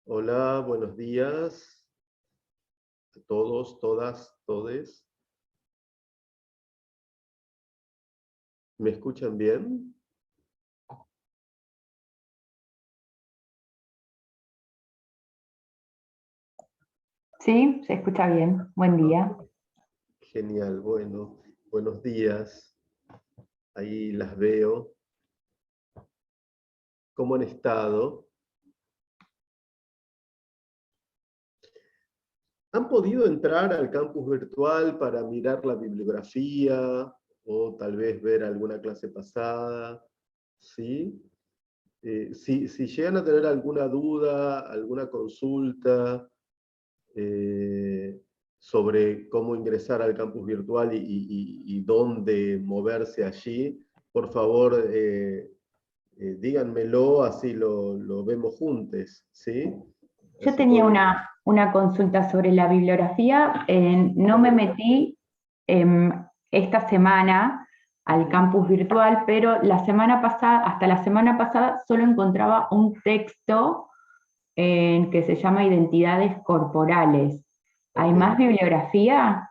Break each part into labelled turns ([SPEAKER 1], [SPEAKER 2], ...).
[SPEAKER 1] Hola, buenos días a todos, todas, todes. ¿Me escuchan bien?
[SPEAKER 2] Sí, se escucha bien. Buen día.
[SPEAKER 1] Genial, bueno, buenos días. Ahí las veo. ¿Cómo han estado? ¿Han podido entrar al campus virtual para mirar la bibliografía o tal vez ver alguna clase pasada? ¿Sí? Si llegan a tener alguna duda, alguna consulta, sobre cómo ingresar al campus virtual y dónde moverse allí, por favor díganmelo, así lo vemos juntos, ¿sí?
[SPEAKER 2] Yo
[SPEAKER 1] Así
[SPEAKER 2] tenía
[SPEAKER 1] podemos.
[SPEAKER 2] una consulta sobre la bibliografía. No me metí esta semana al campus virtual, pero hasta la semana pasada, solo encontraba un texto que se llama Identidades Corporales. ¿Hay
[SPEAKER 1] Ok.
[SPEAKER 2] más bibliografía?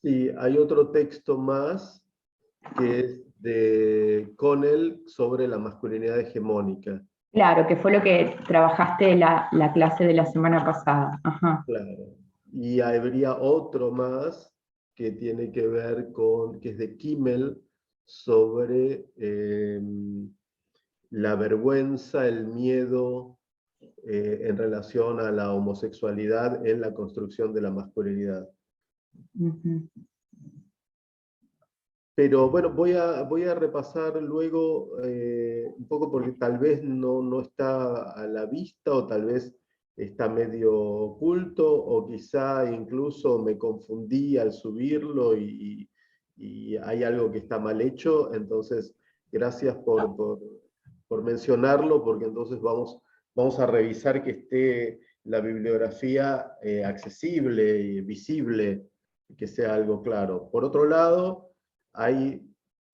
[SPEAKER 1] Sí, hay otro texto más que es de Connell sobre la masculinidad hegemónica.
[SPEAKER 2] Claro, que fue lo que trabajaste la clase de la semana pasada. Ajá.
[SPEAKER 1] Claro. Y habría otro más que tiene que ver que es de Kimmel, sobre la vergüenza, el miedo en relación a la homosexualidad en la construcción de la masculinidad.
[SPEAKER 2] Ujú.
[SPEAKER 1] Pero bueno, voy a repasar luego un poco porque tal vez no está a la vista o tal vez está medio oculto o quizá incluso me confundí al subirlo y hay algo que está mal hecho. Entonces, gracias por mencionarlo, porque entonces vamos a revisar que esté la bibliografía accesible y visible, que sea algo claro. Por otro lado, hay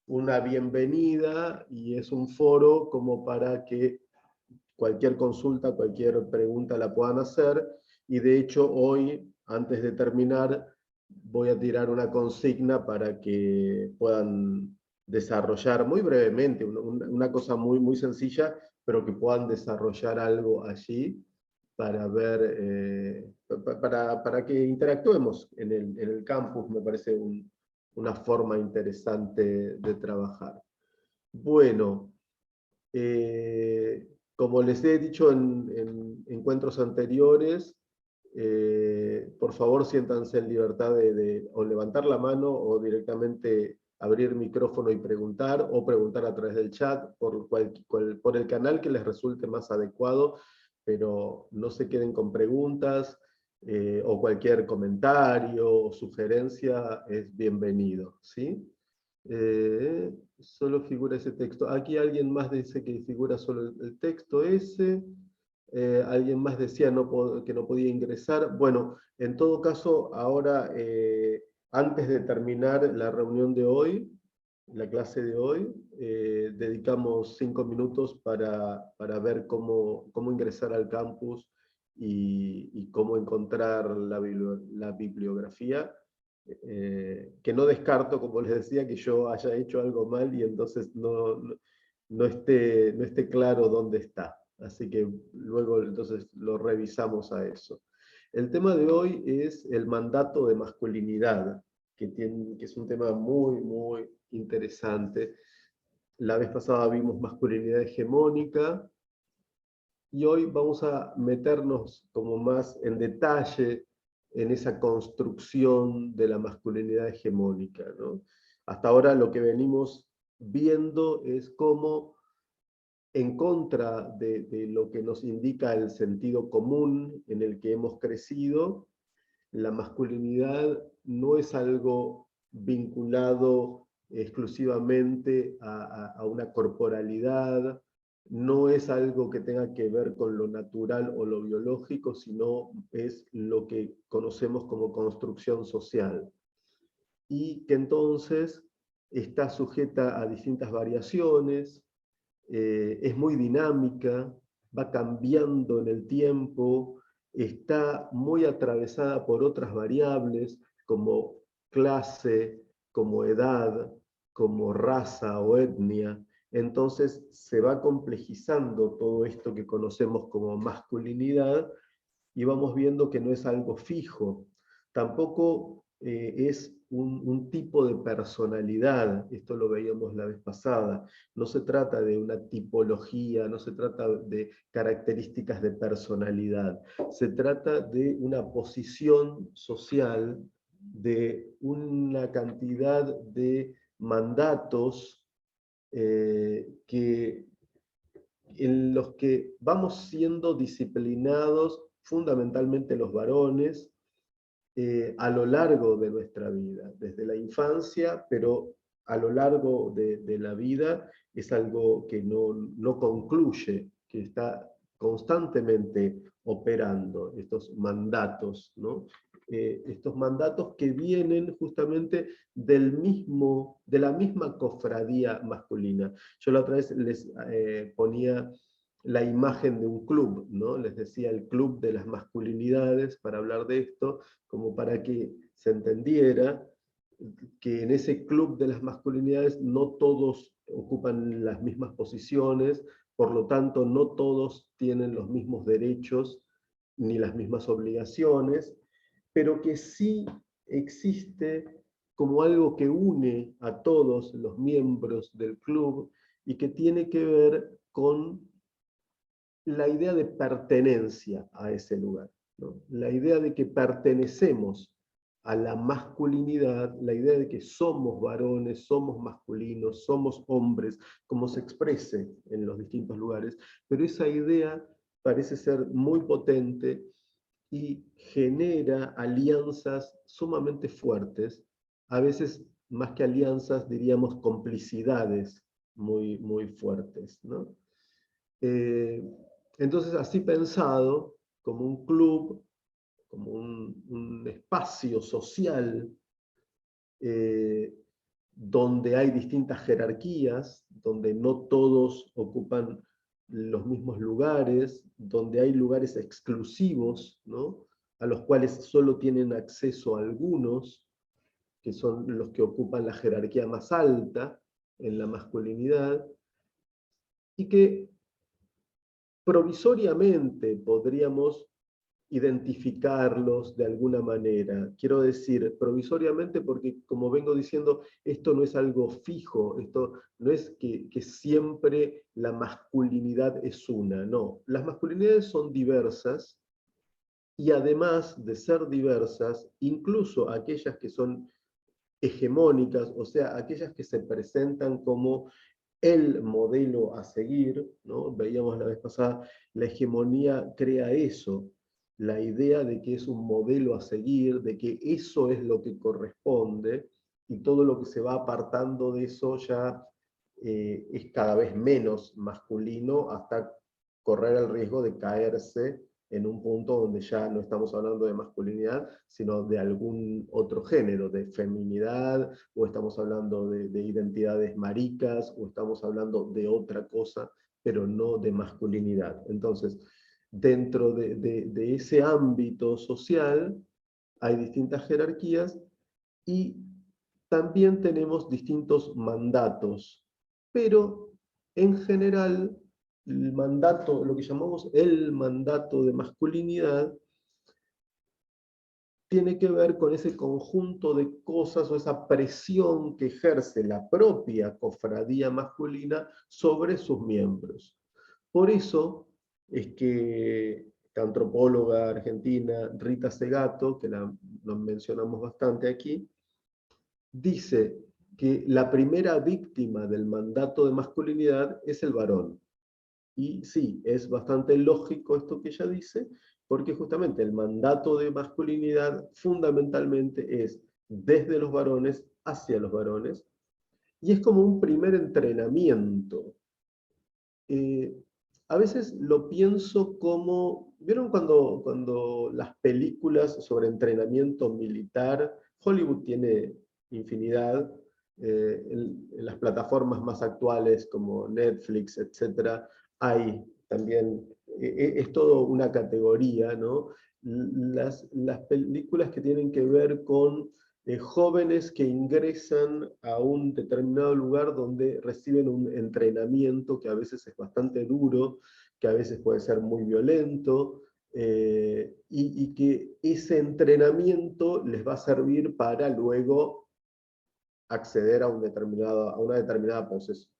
[SPEAKER 1] una bienvenida y es un foro como para que cualquier consulta, cualquier pregunta la puedan hacer. Y de hecho hoy, antes de terminar, voy a tirar una consigna para que puedan desarrollar muy brevemente, una cosa muy sencilla, pero que puedan desarrollar algo allí para ver, para que interactuemos en el campus. Me parece una forma interesante de trabajar. Bueno, como les he dicho en encuentros anteriores, por favor siéntanse en libertad de o levantar la mano o directamente abrir micrófono y preguntar, o preguntar a través del chat, por el canal que les resulte más adecuado, pero no se queden con preguntas, o cualquier comentario o sugerencia es bienvenido, ¿sí? Solo figura ese texto. Aquí alguien más dice que figura solo el texto ese. Alguien más decía que no podía ingresar. Bueno, en todo caso, ahora, antes de terminar la reunión de hoy, la clase de hoy, dedicamos 5 minutos para ver cómo ingresar al campus y cómo encontrar la bibliografía. Que no descarto, como les decía, que yo haya hecho algo mal y entonces no esté claro dónde está. Así que luego entonces lo revisamos a eso. El tema de hoy es el mandato de masculinidad, que es un tema muy interesante. La vez pasada vimos masculinidad hegemónica y hoy vamos a meternos como más en detalle en esa construcción de la masculinidad hegemónica, ¿no? Hasta ahora lo que venimos viendo es cómo, en contra de lo que nos indica el sentido común en el que hemos crecido, la masculinidad no es algo vinculado exclusivamente a una corporalidad, no es algo que tenga que ver con lo natural o lo biológico, sino es lo que conocemos como construcción social. Y que entonces está sujeta a distintas variaciones, es muy dinámica, va cambiando en el tiempo, está muy atravesada por otras variables como clase, como edad, como raza o etnia. Entonces se va complejizando todo esto que conocemos como masculinidad y vamos viendo que no es algo fijo. Tampoco es un tipo de personalidad, esto lo veíamos la vez pasada. No se trata de una tipología, no se trata de características de personalidad. Se trata de una posición social, de una cantidad de mandatos en los que vamos siendo disciplinados, fundamentalmente los varones, a lo largo de nuestra vida, desde la infancia, pero a lo largo de la vida es algo que no concluye, que está constantemente operando estos mandatos, ¿no? Estos mandatos que vienen justamente de la misma cofradía masculina. Yo la otra vez les ponía la imagen de un club, ¿no? Les decía el club de las masculinidades para hablar de esto, como para que se entendiera que en ese club de las masculinidades no todos ocupan las mismas posiciones, por lo tanto no todos tienen los mismos derechos ni las mismas obligaciones, pero que sí existe como algo que une a todos los miembros del club y que tiene que ver con la idea de pertenencia a ese lugar, ¿no? La idea de que pertenecemos a la masculinidad, la idea de que somos varones, somos masculinos, somos hombres, como se exprese en los distintos lugares, pero esa idea parece ser muy potente y genera alianzas sumamente fuertes, a veces más que alianzas diríamos complicidades muy fuertes, ¿no? Eh, entonces, así pensado, como un club, como un espacio social, eh, donde hay distintas jerarquías, donde no todos ocupan los mismos lugares, donde hay lugares exclusivos, ¿no? A los cuales solo tienen acceso algunos, que son los que ocupan la jerarquía más alta en la masculinidad, y que provisoriamente podríamos identificarlos de alguna manera. Quiero decir, provisoriamente porque, como vengo diciendo, esto no es algo fijo, esto no es que siempre la masculinidad es una, no. Las masculinidades son diversas y además de ser diversas, incluso aquellas que son hegemónicas, o sea, aquellas que se presentan como el modelo a seguir, ¿no? Veíamos la vez pasada, la hegemonía crea eso, la idea de que es un modelo a seguir, de que eso es lo que corresponde, y todo lo que se va apartando de eso ya es cada vez menos masculino hasta correr el riesgo de caerse en un punto donde ya no estamos hablando de masculinidad, sino de algún otro género, de feminidad, o estamos hablando de identidades maricas, o estamos hablando de otra cosa, pero no de masculinidad. Entonces, dentro de ese ámbito social hay distintas jerarquías y también tenemos distintos mandatos, pero en general el mandato, lo que llamamos el mandato de masculinidad, tiene que ver con ese conjunto de cosas o esa presión que ejerce la propia cofradía masculina sobre sus miembros. Por eso es que la antropóloga argentina Rita Segato, que la mencionamos bastante aquí, dice que la primera víctima del mandato de masculinidad es el varón. Y sí, es bastante lógico esto que ella dice, porque justamente el mandato de masculinidad fundamentalmente es desde los varones hacia los varones, y es como un primer entrenamiento. Eh, a veces lo pienso como, ¿vieron cuando las películas sobre entrenamiento militar, Hollywood tiene infinidad, en las plataformas más actuales como Netflix, etcétera, hay también es todo una categoría, ¿no? Las películas que tienen que ver con jóvenes que ingresan a un determinado lugar donde reciben un entrenamiento que a veces es bastante duro, que a veces puede ser muy violento, y que ese entrenamiento les va a servir para luego acceder a una determinada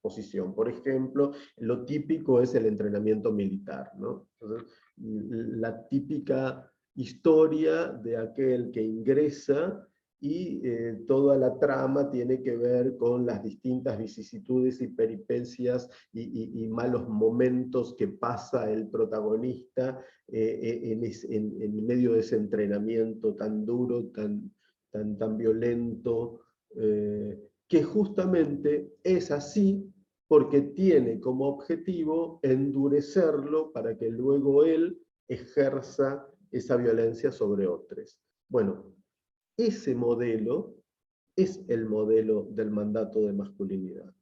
[SPEAKER 1] posición. Por ejemplo, lo típico es el entrenamiento militar, ¿no? Entonces, la típica historia de aquel que ingresa y toda la trama tiene que ver con las distintas vicisitudes y peripecias y malos momentos que pasa el protagonista en medio de ese entrenamiento tan duro, tan violento, que justamente es así porque tiene como objetivo endurecerlo para que luego él ejerza esa violencia sobre otros. Bueno, ese modelo es el modelo del mandato de masculinidad.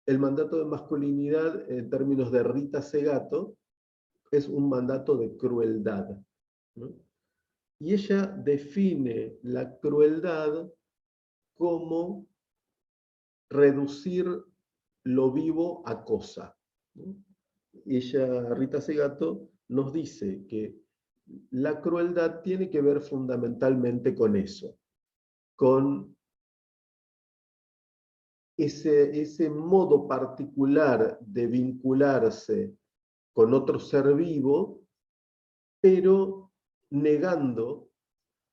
[SPEAKER 1] El mandato de masculinidad, en términos de Rita Segato, es un mandato de crueldad, ¿no? Y ella define la crueldad como reducir lo vivo a cosa, ¿no? Ella, Rita Segato, nos dice que la crueldad tiene que ver fundamentalmente con eso, con ese modo particular de vincularse con otro ser vivo, pero negando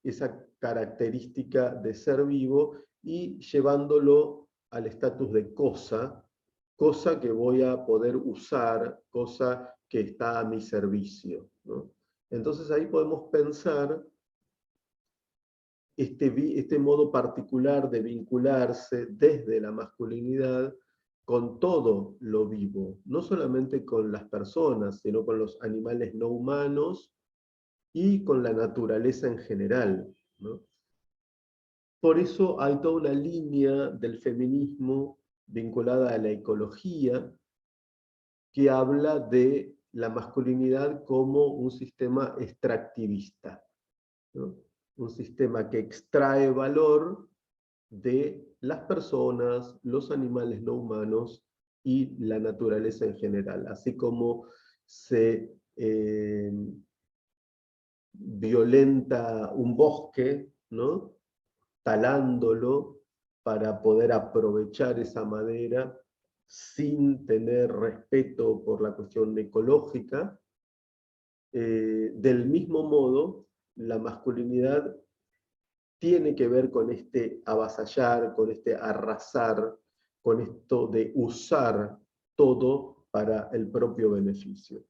[SPEAKER 1] esa característica de ser vivo y llevándolo al estatus de cosa que voy a poder usar, cosa que está a mi servicio, ¿no? Entonces ahí podemos pensar este modo particular de vincularse desde la masculinidad con todo lo vivo, no solamente con las personas, sino con los animales no humanos y con la naturaleza en general, ¿no? Por eso hay toda una línea del feminismo vinculada a la ecología que habla de la masculinidad como un sistema extractivista, ¿no? Un sistema que extrae valor de las personas, los animales no humanos y la naturaleza en general, así como se violenta un bosque, ¿no? Talándolo para poder aprovechar esa madera sin tener respeto por la cuestión ecológica. Del mismo modo, la masculinidad tiene que ver con este avasallar, con este arrasar, con esto de usar todo para el propio beneficio.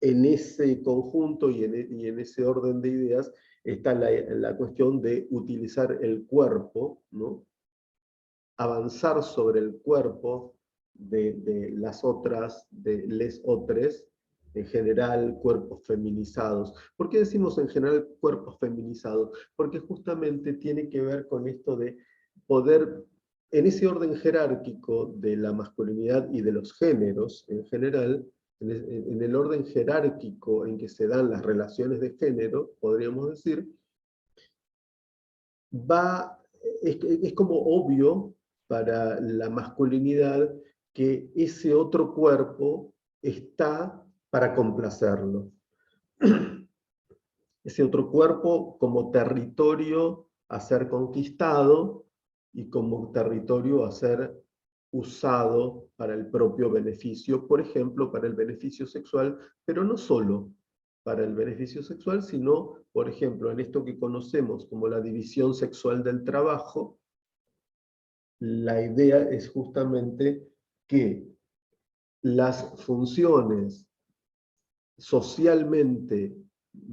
[SPEAKER 1] En ese conjunto y en ese orden de ideas está la cuestión de utilizar el cuerpo, ¿no? Avanzar sobre el cuerpo de las otras, de les otres, en general cuerpos feminizados. ¿Por qué decimos en general cuerpos feminizados? Porque justamente tiene que ver con esto de poder, en ese orden jerárquico de la masculinidad y de los géneros en general, en el orden jerárquico en que se dan las relaciones de género, podríamos decir, es como obvio para la masculinidad que ese otro cuerpo está para complacerlo. Ese otro cuerpo como territorio a ser conquistado y como territorio a ser usado para el propio beneficio, por ejemplo, para el beneficio sexual, pero no solo para el beneficio sexual, sino, por ejemplo, en esto que conocemos como la división sexual del trabajo, la idea es justamente que las funciones socialmente,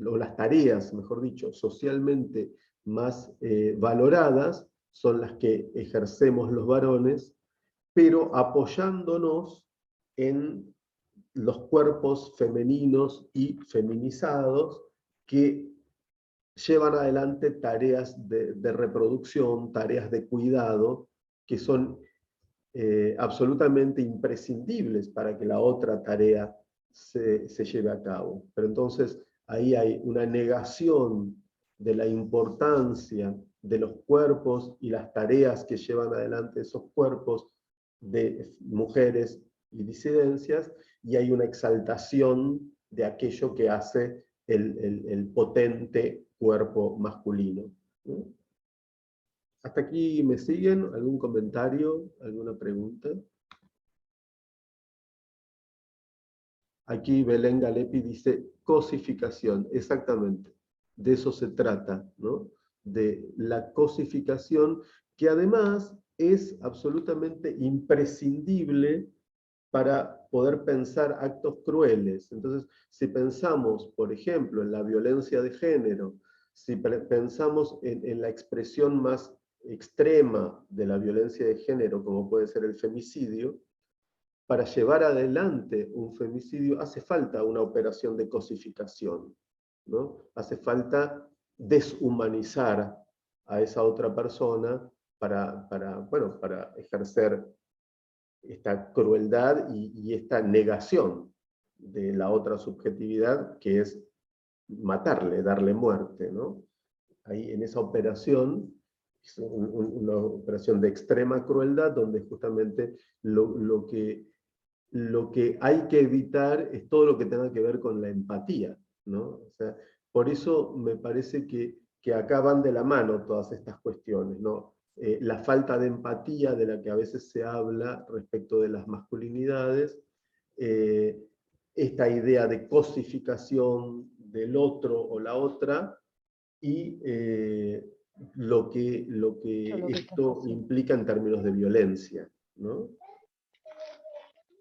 [SPEAKER 1] o las tareas, mejor dicho, socialmente más valoradas, son las que ejercemos los varones, pero apoyándonos en los cuerpos femeninos y feminizados que llevan adelante tareas de reproducción, tareas de cuidado, que son absolutamente imprescindibles para que la otra tarea se lleve a cabo. Pero entonces ahí hay una negación de la importancia de los cuerpos y las tareas que llevan adelante esos cuerpos de mujeres y disidencias, y hay una exaltación de aquello que hace el potente cuerpo masculino, ¿no? ¿Hasta aquí me siguen? ¿Algún comentario? ¿Alguna pregunta? Aquí Belén Galepi dice cosificación, exactamente. De eso se trata, ¿no? De la cosificación, que además es absolutamente imprescindible para poder pensar actos crueles. Entonces, si pensamos, por ejemplo, en la violencia de género, si pensamos en la expresión más extrema de la violencia de género, como puede ser el femicidio, para llevar adelante un femicidio hace falta una operación de cosificación, ¿no? Hace falta deshumanizar a esa otra persona para ejercer esta crueldad y esta negación de la otra subjetividad, que es matarle, darle muerte, ¿no? Ahí en esa operación, es una operación de extrema crueldad, donde justamente lo que hay que evitar es todo lo que tenga que ver con la empatía, ¿no? O sea, por eso me parece que acá van de la mano todas estas cuestiones, ¿no? La falta de empatía de la que a veces se habla respecto de las masculinidades, eh, esta idea de cosificación del otro o la otra, y lo que esto implica en términos de violencia, ¿no?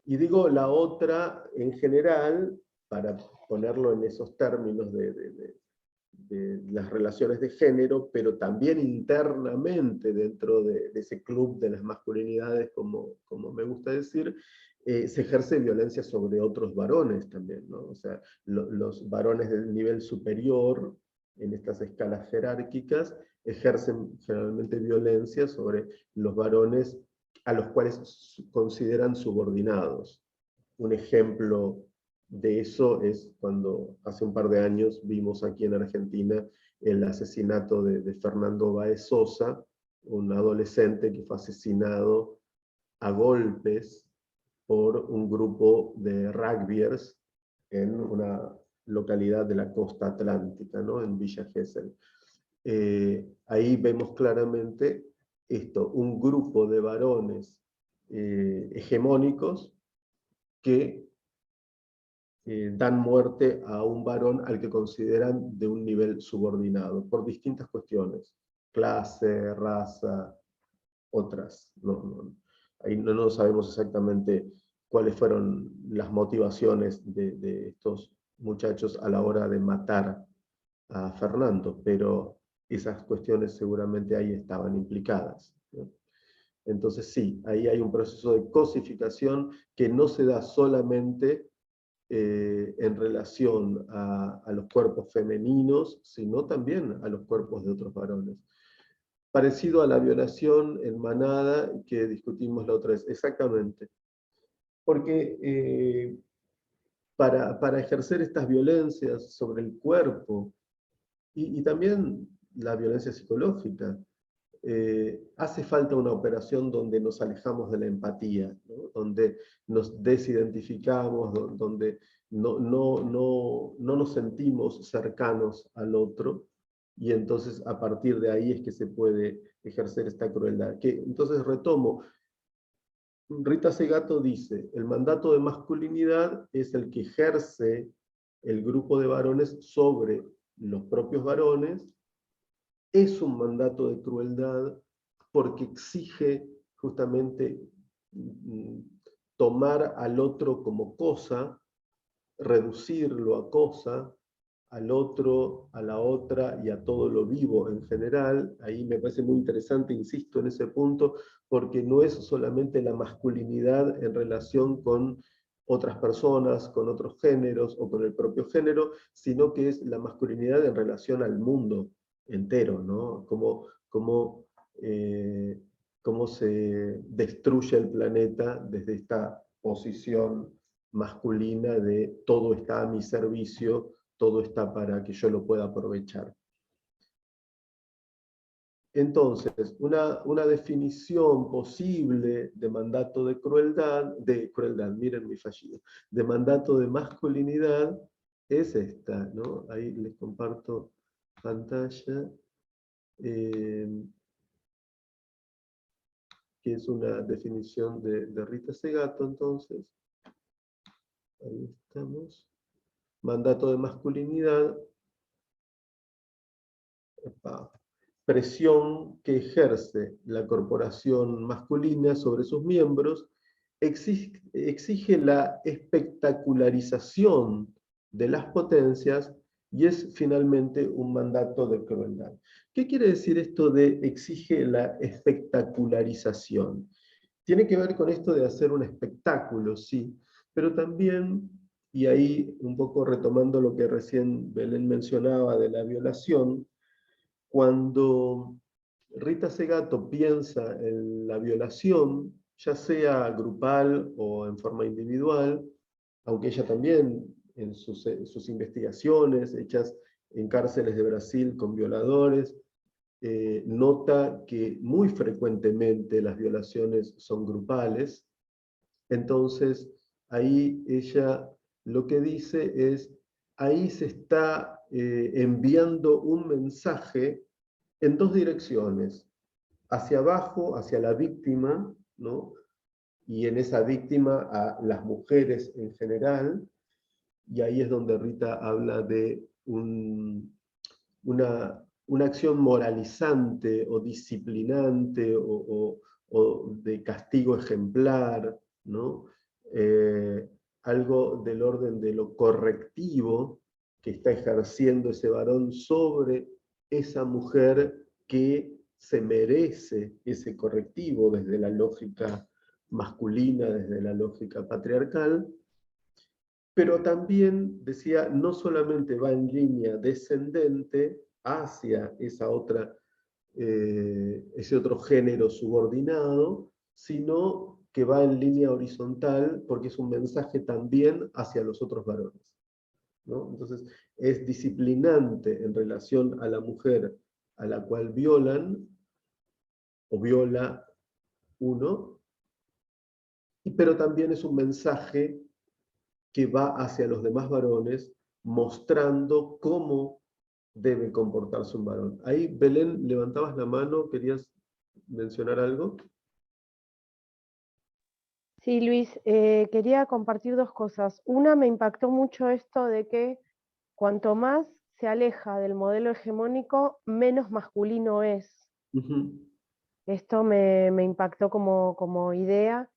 [SPEAKER 1] Y digo la otra en general, para ponerlo en esos términos de las relaciones de género, pero también internamente dentro de ese club de las masculinidades, como me gusta decir, se ejerce violencia sobre otros varones también, ¿no? O sea, los varones del nivel superior, en estas escalas jerárquicas, ejercen generalmente violencia sobre los varones a los cuales consideran subordinados. Un ejemplo de eso es cuando hace un par de años vimos aquí en Argentina el asesinato de Fernando Báez Sosa, un adolescente que fue asesinado a golpes por un grupo de rugbyers en una localidad de la costa atlántica, ¿no? En Villa Gesell. Ahí vemos claramente esto, un grupo de varones hegemónicos que dan muerte a un varón al que consideran de un nivel subordinado, por distintas cuestiones, clase, raza, otras. Ahí no sabemos exactamente cuáles fueron las motivaciones de estos muchachos a la hora de matar a Fernando, pero esas cuestiones seguramente ahí estaban implicadas, ¿no? Entonces sí, ahí hay un proceso de cosificación que no se da solamente en relación a los cuerpos femeninos, sino también a los cuerpos de otros varones. Parecido a la violación en manada que discutimos la otra vez, exactamente. Porque para ejercer estas violencias sobre el cuerpo, y también la violencia psicológica, hace falta una operación donde nos alejamos de la empatía, ¿no? Donde nos desidentificamos, donde no nos sentimos cercanos al otro, y entonces a partir de ahí es que se puede ejercer esta crueldad. Entonces retomo, Rita Segato dice, el mandato de masculinidad es el que ejerce el grupo de varones sobre los propios varones. Es un mandato de crueldad porque exige justamente tomar al otro como cosa, reducirlo a cosa, al otro, a la otra y a todo lo vivo en general. Ahí me parece muy interesante, insisto en ese punto, porque no es solamente la masculinidad en relación con otras personas, con otros géneros o con el propio género, sino que es la masculinidad en relación al mundo entero, ¿no? Cómo se destruye el planeta desde esta posición masculina de todo está a mi servicio, todo está para que yo lo pueda aprovechar. Entonces, una definición posible de mandato de crueldad, miren mi fallido, de mandato de masculinidad es esta, ¿no? Ahí les comparto pantalla, que es una definición de Rita Segato, entonces. Ahí estamos. Mandato de masculinidad. Presión que ejerce la corporación masculina sobre sus miembros, exige la espectacularización de las potencias y es finalmente un mandato de crueldad. ¿Qué quiere decir esto de exige la espectacularización? Tiene que ver con esto de hacer un espectáculo, sí, pero también, y ahí un poco retomando lo que recién Belén mencionaba de la violación, cuando Rita Segato piensa en la violación, ya sea grupal o en forma individual, aunque ella también en sus investigaciones hechas en cárceles de Brasil con violadores, nota que muy frecuentemente las violaciones son grupales. Entonces, ahí ella lo que dice es, ahí se está enviando un mensaje en dos direcciones, hacia abajo, hacia la víctima, ¿no? Y en esa víctima a las mujeres en general, y ahí es donde Rita habla de una acción moralizante o disciplinante o de castigo ejemplar, ¿no? Algo del orden de lo correctivo que está ejerciendo ese varón sobre esa mujer que se merece ese correctivo desde la lógica masculina, desde la lógica patriarcal, pero también, decía, no solamente va en línea descendente hacia esa otra, ese otro género subordinado, sino que va en línea horizontal porque es un mensaje también hacia los otros varones, ¿no? Entonces, es disciplinante en relación a la mujer a la cual violan o viola uno, pero también es un mensaje que va hacia los demás varones, mostrando cómo debe comportarse un varón. Ahí, Belén, levantabas la mano, ¿querías mencionar algo?
[SPEAKER 3] Sí, Luis, quería compartir dos cosas. Una, me impactó mucho esto de que cuanto más se aleja del modelo hegemónico, menos masculino es. Esto me impactó como idea.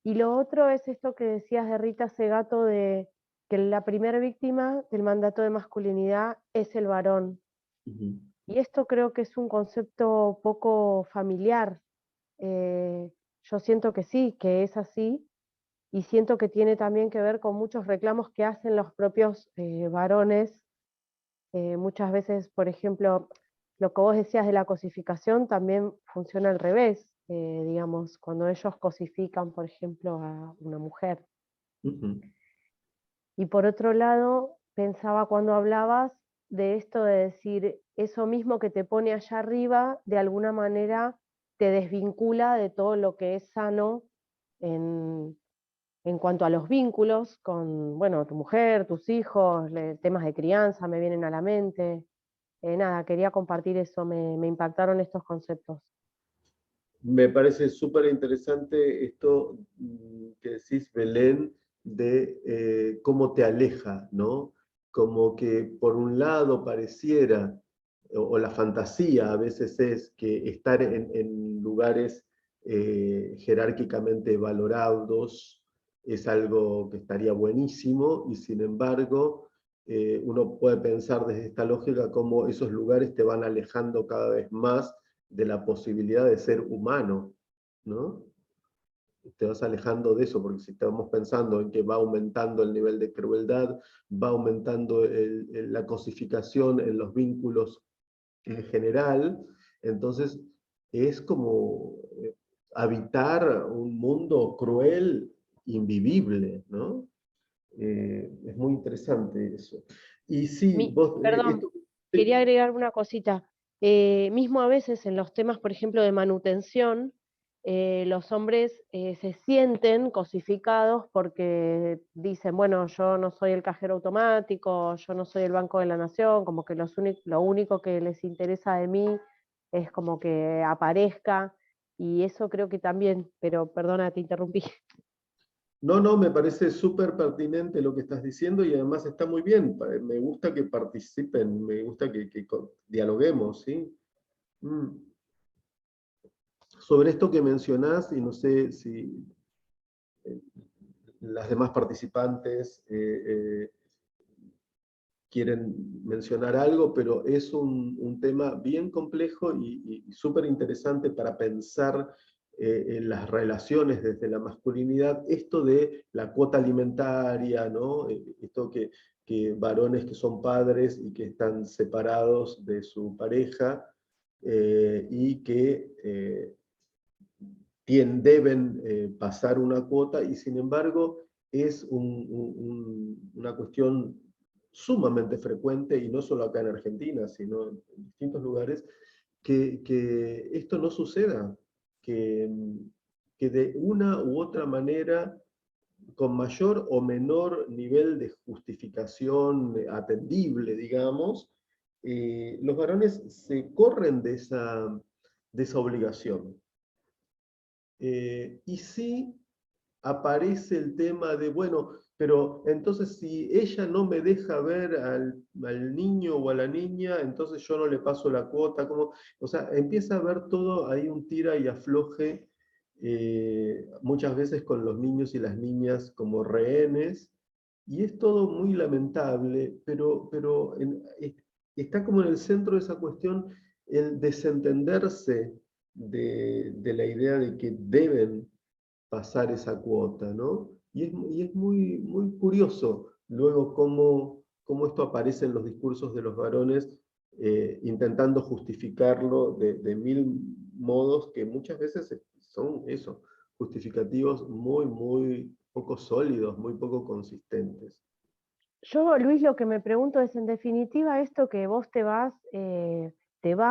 [SPEAKER 3] Y lo otro es esto que decías de Rita Segato, de que la primera víctima del mandato de masculinidad es el varón. Y esto creo que es un concepto poco familiar. Yo siento que sí, que es así, y siento que tiene también que ver con muchos reclamos que hacen los propios varones. Muchas veces, por ejemplo, lo que vos decías de la cosificación también funciona al revés, digamos, cuando ellos cosifican, por ejemplo, a una mujer. Y por otro lado, pensaba cuando hablabas de esto de decir, eso mismo que te pone allá arriba, de alguna manera te desvincula de todo lo que es sano en cuanto a los vínculos con, bueno, tu mujer, tus hijos, temas de crianza me vienen a la mente. Nada, quería compartir eso, me impactaron estos conceptos.
[SPEAKER 1] Me parece súper interesante esto que decís, Belén, de cómo te aleja, ¿no? Como que por un lado pareciera, o la fantasía a veces es que estar en lugares jerárquicamente valorados es algo que estaría buenísimo, y sin embargo uno puede pensar desde esta lógica cómo esos lugares te van alejando cada vez más de la posibilidad de ser humano, ¿no? Te vas alejando de eso, porque si estamos pensando en que va aumentando el nivel de crueldad, va aumentando la cosificación en los vínculos en general, entonces es como habitar un mundo cruel, invivible, ¿no? Es muy interesante eso. Y sí, vos...
[SPEAKER 3] Perdón, quería agregar una cosita. Mismo a veces en los temas, por ejemplo, de manutención, los hombres se sienten cosificados porque dicen, bueno, yo no soy el cajero automático, yo no soy el Banco de la Nación, como que lo único que les interesa de mí es como que aparezca, y eso creo que también, pero perdona, te interrumpí.
[SPEAKER 1] No, no, me parece súper pertinente lo que estás diciendo y además está muy bien. Me gusta que participen, me gusta que dialoguemos, ¿sí? Mm. Sobre esto que mencionás, y no sé si eh, las demás participantes quieren mencionar algo, pero es un tema bien complejo y súper interesante para pensar en las relaciones desde la masculinidad, esto de la cuota alimentaria, ¿no? Esto que varones que son padres y que están separados de su pareja y que deben pasar una cuota, y sin embargo es una cuestión sumamente frecuente, y no solo acá en Argentina, sino en distintos lugares, que esto no suceda, que, que de una u otra manera, con mayor o menor nivel de justificación atendible, digamos, los varones se corren de esa obligación. Y sí aparece el tema de, bueno, pero entonces si ella no me deja ver al niño o a la niña, entonces yo no le paso la cuota, como, o sea, empieza a ver todo ahí un tira y afloje, muchas veces con los niños y las niñas como rehenes, y es todo muy lamentable, pero está como en el centro de esa cuestión el desentenderse de la idea de que deben pasar esa cuota, ¿no? Y es muy, muy curioso luego cómo esto aparece en los discursos de los varones, intentando justificarlo de mil modos que muchas veces son eso, justificativos muy, muy poco sólidos, muy poco consistentes.
[SPEAKER 3] Yo, Luis, lo que me pregunto es, en definitiva, esto que vos te va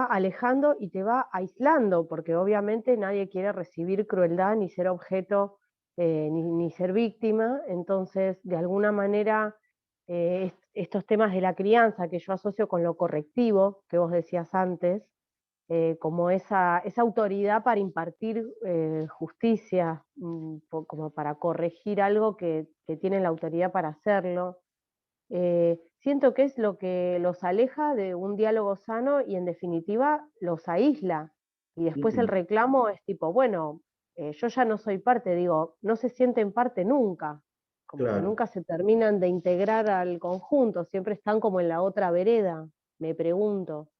[SPEAKER 3] alejando y te va aislando, porque obviamente nadie quiere recibir crueldad, ni ser objeto, ni ser víctima. Entonces, de alguna manera, estos temas de la crianza que yo asocio con lo correctivo, que vos decías antes, como esa autoridad para impartir justicia, como para corregir algo que tienen la autoridad para hacerlo. Siento que es lo que los aleja de un diálogo sano y en definitiva los aísla. Y después el reclamo es tipo, bueno, yo ya no soy parte, digo, no se sienten parte nunca, como que
[SPEAKER 1] Claro.
[SPEAKER 3] nunca se terminan de integrar al conjunto, siempre están como en la otra vereda, me pregunto.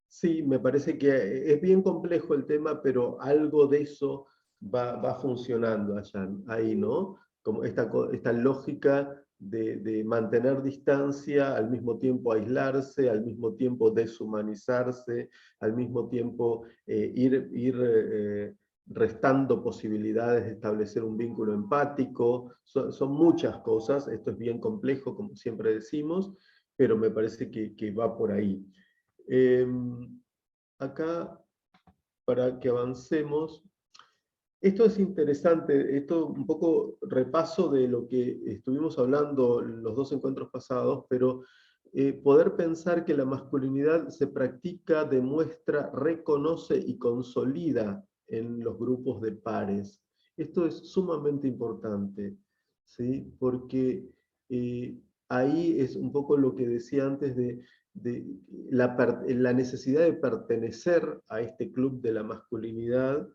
[SPEAKER 1] Sí, me parece que es bien complejo el tema, pero algo de eso va funcionando allá, ahí, ¿no? Como esta lógica de mantener distancia, al mismo tiempo aislarse, al mismo tiempo deshumanizarse, al mismo tiempo ir restando posibilidades de establecer un vínculo empático. Son muchas cosas, esto es bien complejo, como siempre decimos, pero me parece que va por ahí. Acá, para que avancemos, esto es interesante, esto un poco repaso de lo que estuvimos hablando en los dos encuentros pasados, pero poder pensar que la masculinidad se practica, demuestra, reconoce y consolida en los grupos de pares. Esto es sumamente importante, ¿sí? Porque ahí es un poco lo que decía antes de la necesidad de pertenecer a este club de la masculinidad,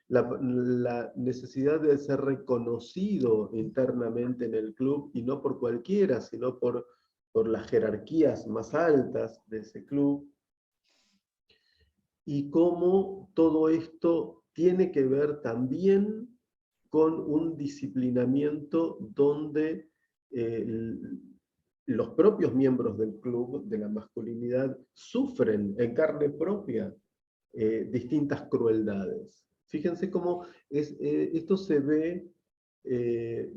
[SPEAKER 1] la necesidad de ser reconocido internamente en el club, y no por cualquiera, sino por las jerarquías más altas de ese club, y cómo todo esto tiene que ver también con un disciplinamiento donde los propios miembros del club de la masculinidad sufren en carne propia distintas crueldades. Fíjense cómo esto se ve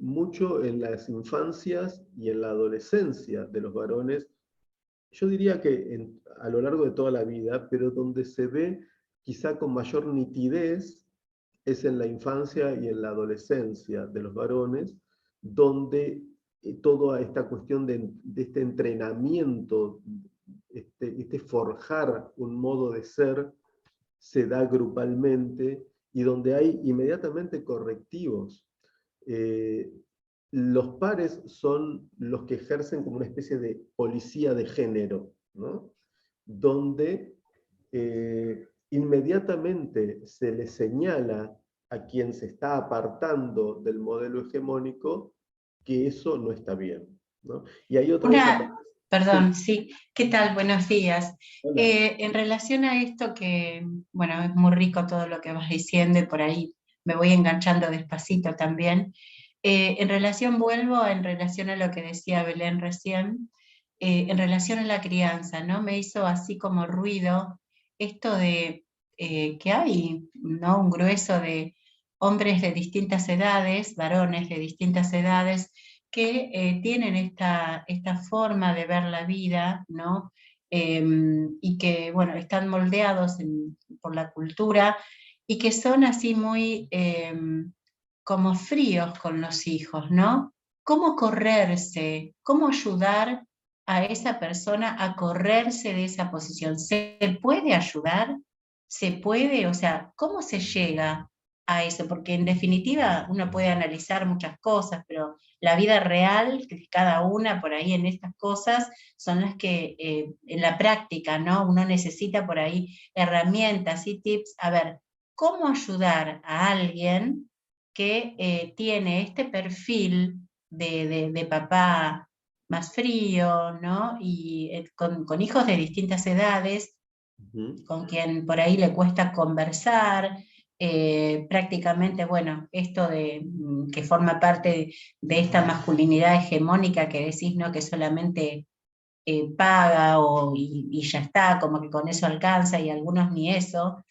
[SPEAKER 1] mucho en las infancias y en la adolescencia de los varones, yo diría que a lo largo de toda la vida, pero donde se ve quizá con mayor nitidez es en la infancia y en la adolescencia de los varones, donde toda esta cuestión de este entrenamiento, este forjar un modo de ser, se da grupalmente y donde hay inmediatamente correctivos. Los pares son los que ejercen como una especie de policía de género, ¿no? Donde inmediatamente se le señala a quien se está apartando del modelo hegemónico que eso no está bien, ¿no? Y hay otra
[SPEAKER 4] Perdón,
[SPEAKER 1] sí.
[SPEAKER 4] sí. ¿Qué tal? Buenos días. En relación a esto que, bueno, es muy rico todo lo que vas diciendo y por ahí me voy enganchando despacito también. En relación a lo que decía Belén recién, en relación a la crianza, ¿no? Me hizo así como ruido esto de que hay, ¿no? Un grueso de hombres de distintas edades, varones de distintas edades, que tienen esta forma de ver la vida, ¿no? Y que, bueno, están moldeados por la cultura y que son así muy como fríos con los hijos, ¿no? ¿Cómo correrse? ¿Cómo ayudar a esa persona a correrse de esa posición? ¿Se puede ayudar? ¿Se puede? O sea, ¿cómo se llega a eso? Porque en definitiva uno puede analizar muchas cosas, pero la vida real de cada una por ahí en estas cosas son las que en la práctica, ¿no? Uno necesita por ahí herramientas y tips. A ver, ¿cómo ayudar a alguien que tiene este perfil de papá más frío, ¿no? Y con hijos de distintas edades, con quien por ahí le cuesta conversar, prácticamente, bueno, esto de que forma parte de esta masculinidad hegemónica que decís, ¿no? Que solamente paga y ya está, como que con eso alcanza y algunos ni eso.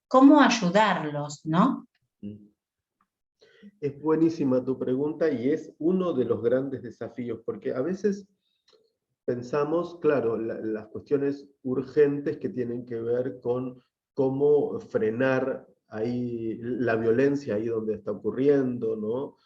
[SPEAKER 4] ¿Cómo ayudarlos, no?
[SPEAKER 1] Es buenísima tu pregunta y es uno de los grandes desafíos, porque a veces pensamos, claro, las cuestiones urgentes que tienen que ver con cómo frenar ahí la violencia ahí donde está ocurriendo, ¿no?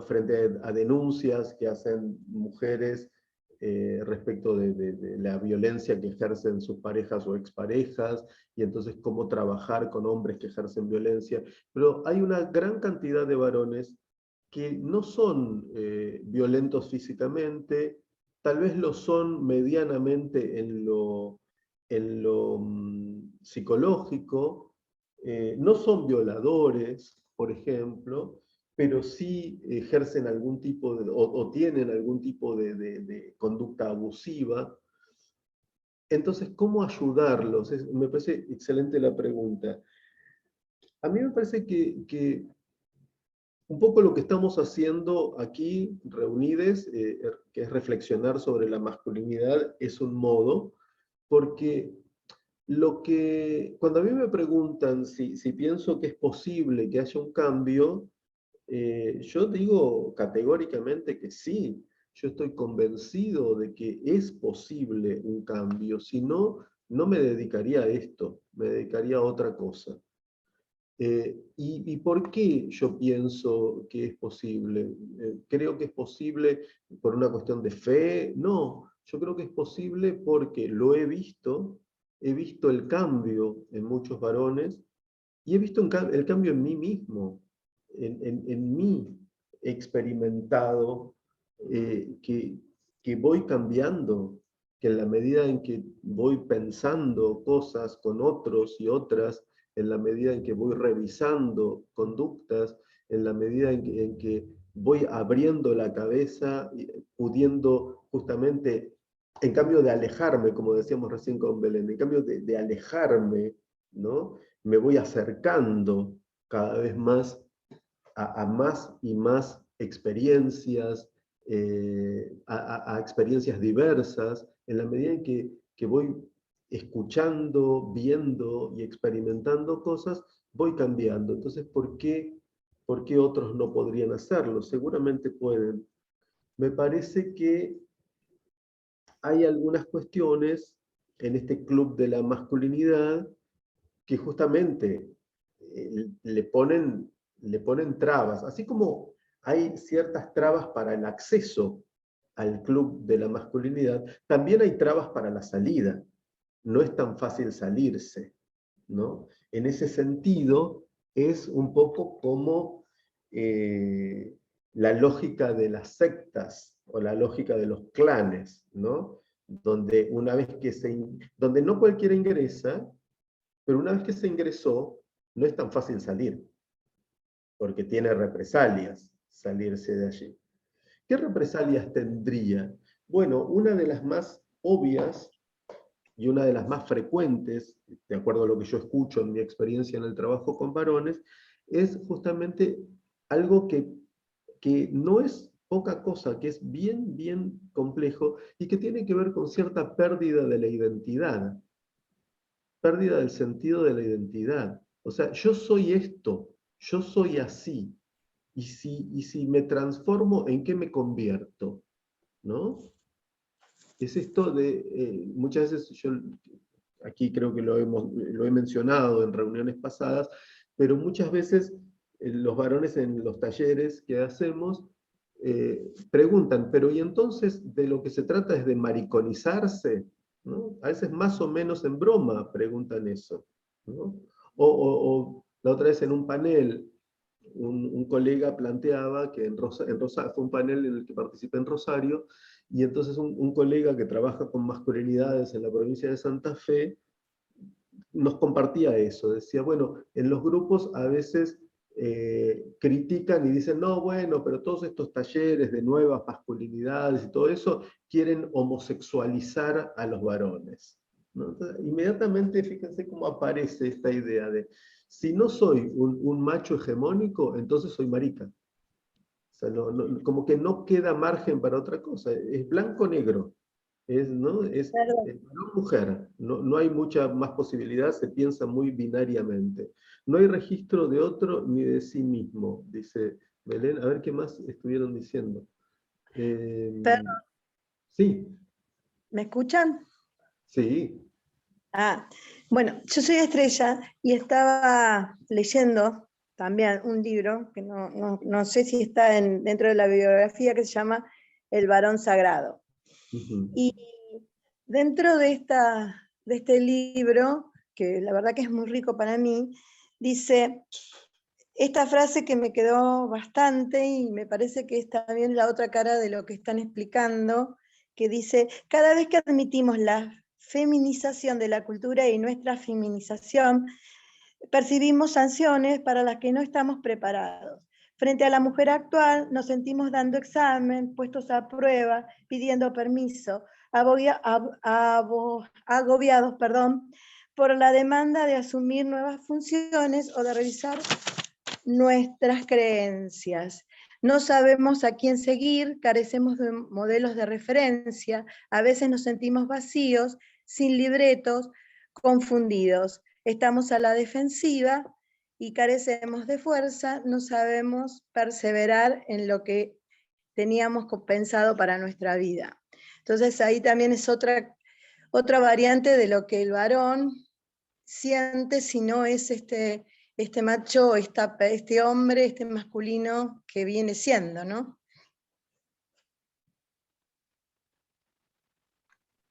[SPEAKER 1] Frente a denuncias que hacen mujeres respecto de la violencia que ejercen sus parejas o exparejas, y entonces cómo trabajar con hombres que ejercen violencia. Pero hay una gran cantidad de varones que no son violentos físicamente, tal vez lo son medianamente en lo psicológico, no son violadores, por ejemplo, pero sí ejercen algún tipo o tienen algún tipo de conducta abusiva. Entonces, ¿cómo ayudarlos? Me parece excelente la pregunta. A mí me parece que un poco lo que estamos haciendo aquí, reunides, que es reflexionar sobre la masculinidad, es un modo, porque cuando a mí me preguntan si pienso que es posible que haya un cambio, yo digo categóricamente que sí. Yo estoy convencido de que es posible un cambio, si no, no me dedicaría a esto, me dedicaría a otra cosa. ¿Y por qué yo pienso que es posible? ¿Creo que es posible por una cuestión de fe? No, yo creo que es posible porque lo he visto el cambio en muchos varones y he visto el cambio en mí mismo, en mí he experimentado que voy cambiando, que en la medida en que voy pensando cosas con otros y otras, en la medida en que voy revisando conductas, en la medida en que voy abriendo la cabeza, pudiendo justamente, en cambio de alejarme, como decíamos recién con Belén, en cambio de alejarme, ¿no? Me voy acercando cada vez más a más y más experiencias, a experiencias diversas, en la medida en que voy escuchando, viendo y experimentando cosas, voy cambiando. Entonces, ¿por qué ¿por qué otros no podrían hacerlo? Seguramente pueden. Me parece que hay algunas cuestiones en este club de la masculinidad que justamente le ponen trabas, así como hay ciertas trabas para el acceso al club de la masculinidad, también hay trabas para la salida. No es tan fácil salirse, ¿no? En ese sentido, es un poco como la lógica de las sectas o la lógica de los clanes, ¿no? Donde una vez que donde no cualquiera ingresa, pero una vez que se ingresó, no es tan fácil salir, porque tiene represalias salirse de allí. ¿Qué represalias tendría? Bueno, una de las más obvias y una de las más frecuentes, de acuerdo a lo que yo escucho en mi experiencia en el trabajo con varones, es justamente algo que no es poca cosa, que es bien, bien complejo y que tiene que ver con cierta pérdida de la identidad, pérdida del sentido de la identidad. O sea, yo soy esto, yo soy así, y si me transformo, ¿en qué me convierto? ¿No? Es esto de, muchas veces yo aquí creo que lo he mencionado en reuniones pasadas, pero muchas veces los varones en los talleres que hacemos preguntan, pero ¿y entonces de lo que se trata es de mariconizarse? ¿No? A veces más o menos en broma preguntan eso, ¿no? O la otra vez en un panel, un colega planteaba que en Rosario, fue un panel en el que participé en Rosario, y entonces un colega que trabaja con masculinidades en la provincia de Santa Fe nos compartía eso, decía, bueno, en los grupos a veces critican y dicen, no, bueno, pero todos estos talleres de nuevas masculinidades y todo eso quieren homosexualizar a los varones, ¿no? Entonces, inmediatamente fíjense cómo aparece esta idea de, si no soy un macho hegemónico, entonces soy marica. O sea, como que no queda margen para otra cosa, es blanco-negro. ¿No?
[SPEAKER 5] Claro.
[SPEAKER 1] Mujer, no hay mucha más posibilidad, se piensa muy binariamente. No hay registro de otro ni de sí mismo, dice Belén. A ver qué más estuvieron diciendo.
[SPEAKER 5] Perdón,
[SPEAKER 1] Sí,
[SPEAKER 5] ¿me escuchan?
[SPEAKER 1] sí.
[SPEAKER 5] Bueno, yo soy Estrella y estaba leyendo también un libro, que no sé si está dentro de la bibliografía, que se llama El varón sagrado. Y dentro de este libro, que la verdad que es muy rico para mí, dice esta frase que me quedó bastante y me parece que es también la otra cara de lo que están explicando, que dice, cada vez que admitimos la feminización de la cultura y nuestra feminización, percibimos sanciones para las que no estamos preparados. Frente a la mujer actual, nos sentimos dando examen, puestos a prueba, pidiendo permiso, agobiados, por la demanda de asumir nuevas funciones o de revisar nuestras creencias. No sabemos a quién seguir, carecemos de modelos de referencia, a veces nos sentimos vacíos, sin libretos, confundidos. Estamos a la defensiva y carecemos de fuerza, no sabemos perseverar en lo que teníamos pensado para nuestra vida. Entonces ahí también es otra variante de lo que el varón siente si no es este macho, este hombre, este masculino que viene siendo, ¿no?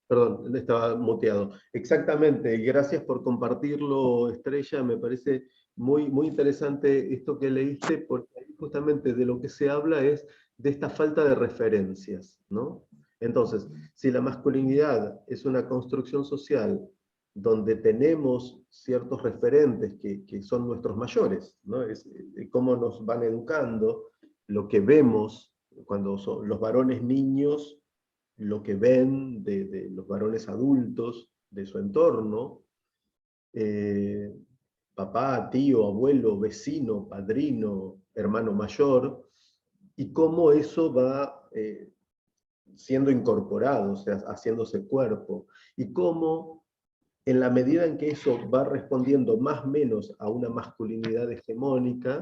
[SPEAKER 1] Perdón, estaba muteado. Exactamente, gracias por compartirlo, Estrella. Me parece muy, muy interesante esto que leíste, porque justamente de lo que se habla es de esta falta de referencias, ¿no? Entonces, si la masculinidad es una construcción social donde tenemos ciertos referentes que son nuestros mayores, ¿no? Es cómo nos van educando, lo que vemos cuando son los varones niños, lo que ven de los varones adultos, de su entorno, papá, tío, abuelo, vecino, padrino, hermano mayor, y cómo eso va siendo incorporado, o sea, haciéndose cuerpo, y cómo en la medida en que eso va respondiendo más o menos a una masculinidad hegemónica,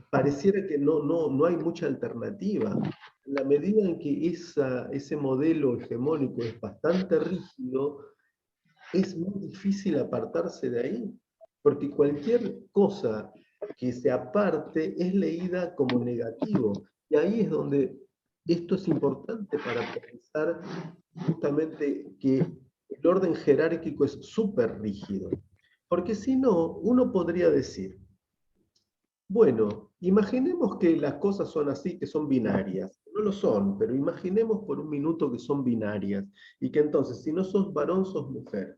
[SPEAKER 1] pareciera que no hay mucha alternativa. En la medida en que ese modelo hegemónico es bastante rígido, es muy difícil apartarse de ahí, porque cualquier cosa que se aparte es leída como negativo. Y ahí es donde esto es importante para pensar justamente que el orden jerárquico es súper rígido. Porque si no, uno podría decir, bueno, imaginemos que las cosas son así, que son binarias. No lo son, pero imaginemos por un minuto que son binarias. Y que entonces, si no sos varón, sos mujer.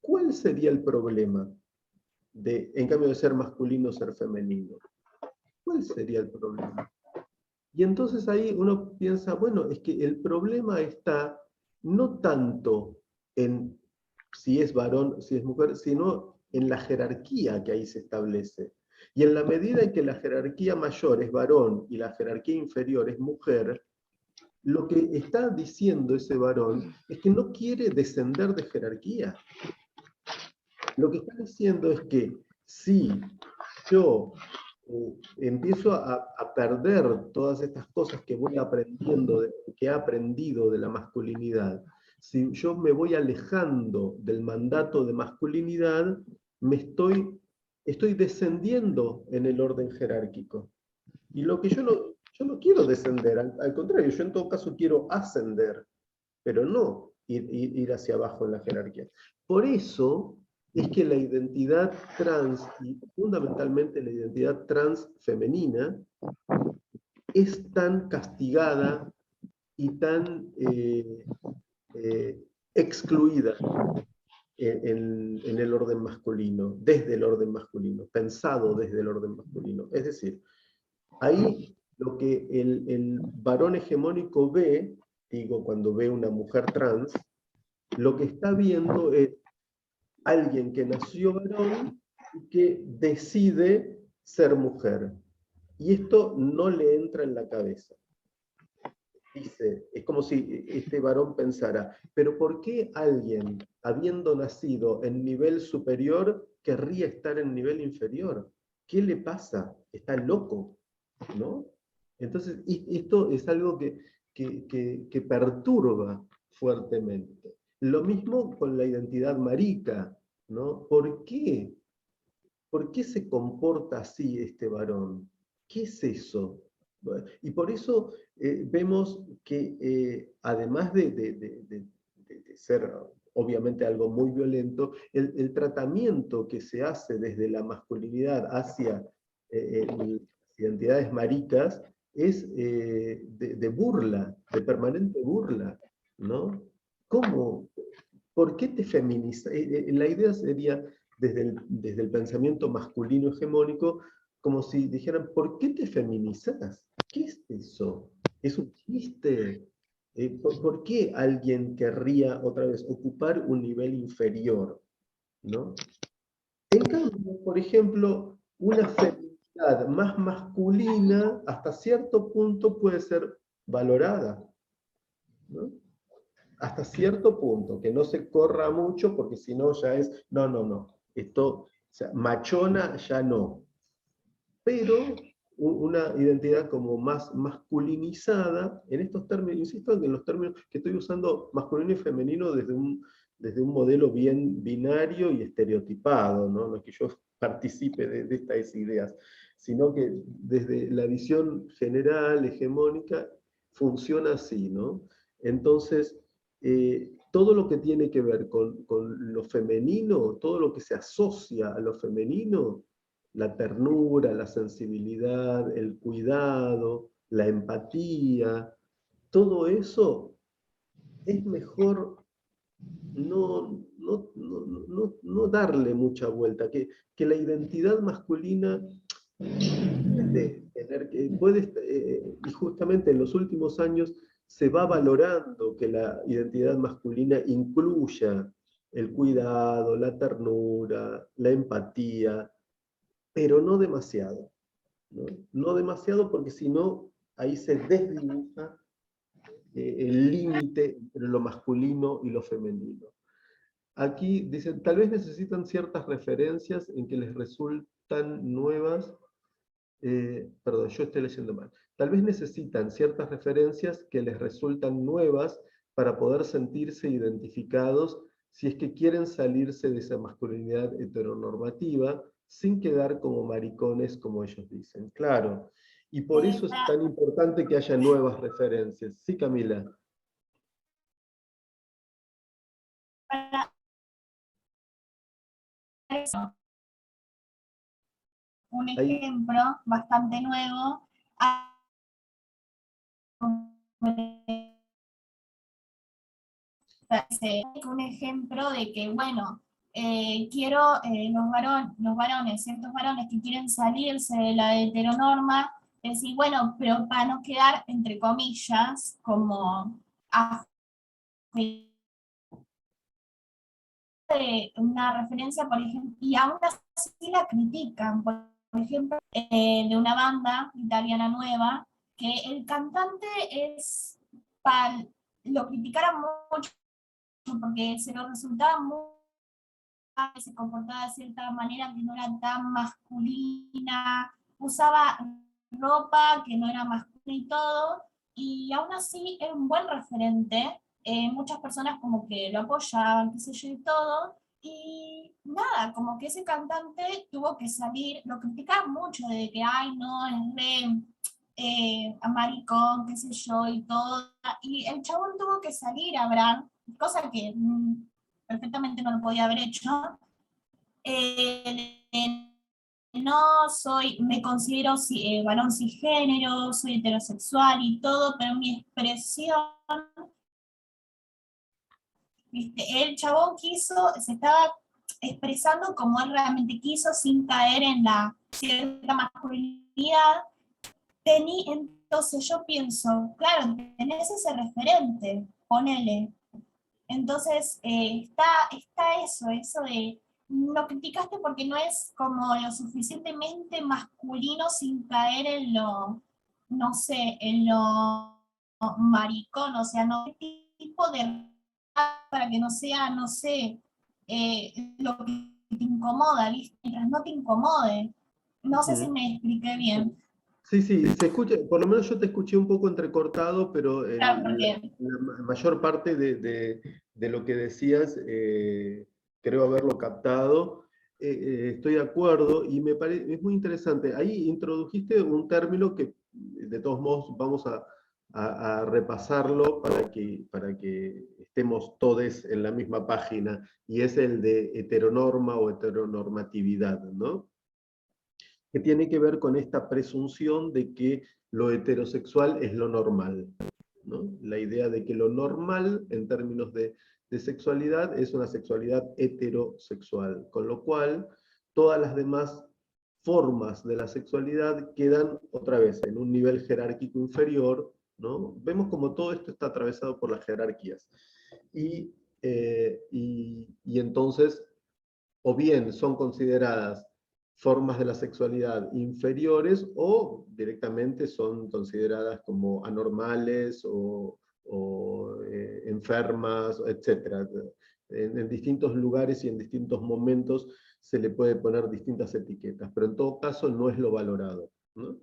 [SPEAKER 1] ¿Cuál sería el problema en cambio de ser masculino, ser femenino? ¿Cuál sería el problema? Y entonces ahí uno piensa, bueno, es que el problema está no tanto en si es varón, si es mujer, sino en la jerarquía que ahí se establece. Y en la medida en que la jerarquía mayor es varón y la jerarquía inferior es mujer, lo que está diciendo ese varón es que no quiere descender de jerarquía. Lo que está diciendo es que si yo empiezo a perder todas estas cosas que voy aprendiendo, que he aprendido de la masculinidad, si yo me voy alejando del mandato de masculinidad, estoy descendiendo en el orden jerárquico. Y lo que yo no quiero descender, al contrario, yo en todo caso quiero ascender, pero no ir hacia abajo en la jerarquía. Por eso es que la identidad trans, y fundamentalmente la identidad trans femenina, es tan castigada y tan excluida en el orden masculino, desde el orden masculino, pensado desde el orden masculino. Es decir, ahí lo que el varón hegemónico ve, digo, cuando ve una mujer trans, lo que está viendo es alguien que nació varón y que decide ser mujer. Y esto no le entra en la cabeza. Dice, es como si este varón pensara, pero ¿por qué alguien, habiendo nacido en nivel superior, querría estar en nivel inferior? ¿Qué le pasa? Está loco, ¿no? Entonces, esto es algo que perturba fuertemente. Lo mismo con la identidad marica, ¿no? ¿Por qué? ¿Por qué se comporta así este varón? ¿Qué es eso? Y por eso vemos que además de ser obviamente algo muy violento, el tratamiento que se hace desde la masculinidad hacia las identidades maricas es de burla, de permanente burla, ¿no? ¿Cómo? ¿Por qué te feminizas? La idea sería, desde el pensamiento masculino hegemónico, como si dijeran, ¿por qué te feminizas? ¿Qué es eso? ¿Es un chiste? ¿Por qué alguien querría, otra vez, ocupar un nivel inferior? ¿No? En cambio, por ejemplo, una feminidad más masculina, hasta cierto punto puede ser valorada, ¿no? Hasta cierto punto, que no se corra mucho, porque si no ya es, no, esto, o sea, machona ya no. Pero una identidad como más masculinizada, en estos términos, insisto en los términos que estoy usando masculino y femenino desde un modelo bien binario y estereotipado, no es que yo participe de estas ideas, sino que desde la visión general, hegemónica, funciona así, ¿no? Entonces, todo lo que tiene que ver con lo femenino, todo lo que se asocia a lo femenino, la ternura, la sensibilidad, el cuidado, la empatía, todo eso es mejor no darle mucha vuelta, que la identidad masculina y justamente en los últimos años se va valorando que la identidad masculina incluya el cuidado, la ternura, la empatía, pero no demasiado. No demasiado porque si no, ahí se desdibuja el límite entre lo masculino y lo femenino. Aquí dicen, tal vez necesitan ciertas referencias en que les resultan nuevas perdón, yo estoy leyendo mal. Tal vez necesitan ciertas referencias que les resultan nuevas para poder sentirse identificados si es que quieren salirse de esa masculinidad heteronormativa sin quedar como maricones, como ellos dicen. Claro. Y por eso es tan importante que haya nuevas referencias. Sí, Camila.
[SPEAKER 6] Un ejemplo bastante nuevo, un ejemplo de que, bueno, quiero los varones, ciertos varones que quieren salirse de la heteronorma, decir, bueno, pero para no quedar, entre comillas, como una referencia, por ejemplo, y aún así la critican, por ejemplo, de una banda italiana nueva, que el cantante lo criticaron mucho porque se lo resultaba muy, se comportaba de cierta manera que no era tan masculina, usaba ropa que no era masculina y todo, y aún así era un buen referente, muchas personas como que lo apoyaban, qué sé yo y todo, y nada, como que ese cantante tuvo que salir, lo criticaban mucho de que, ay no, es de maricón, qué sé yo y todo, y el chabón tuvo que salir a hablar, cosa que perfectamente no lo podía haber hecho. No soy, me considero varón cisgénero, soy heterosexual y todo, pero mi expresión, ¿viste? El chabón se estaba expresando como él realmente quiso, sin caer en la cierta masculinidad. Entonces yo pienso, claro, tenés ese referente, ponele. Entonces está eso de lo criticaste porque no es como lo suficientemente masculino sin caer en lo, no sé, en lo maricón, o sea, no tipo de para que no sea, no sé, lo que te incomoda, ¿viste? Mientras no te incomode. No sé si me expliqué bien.
[SPEAKER 1] Sí, sí, se escucha, por lo menos yo te escuché un poco entrecortado, pero
[SPEAKER 6] Claro, porque
[SPEAKER 1] la mayor parte de lo que decías creo haberlo captado. Estoy de acuerdo y me parece, es muy interesante. Ahí introdujiste un término que de todos modos vamos a repasarlo para que estemos todos en la misma página, y es el de heteronorma o heteronormatividad, ¿no? Que tiene que ver con esta presunción de que lo heterosexual es lo normal, ¿no? La idea de que lo normal, en términos de sexualidad, es una sexualidad heterosexual, con lo cual todas las demás formas de la sexualidad quedan otra vez en un nivel jerárquico inferior, ¿no? Vemos como todo esto está atravesado por las jerarquías. Y entonces, o bien son consideradas formas de la sexualidad inferiores o directamente son consideradas como anormales o enfermas, etc. En distintos lugares y en distintos momentos se le puede poner distintas etiquetas, pero en todo caso no es lo valorado, ¿no?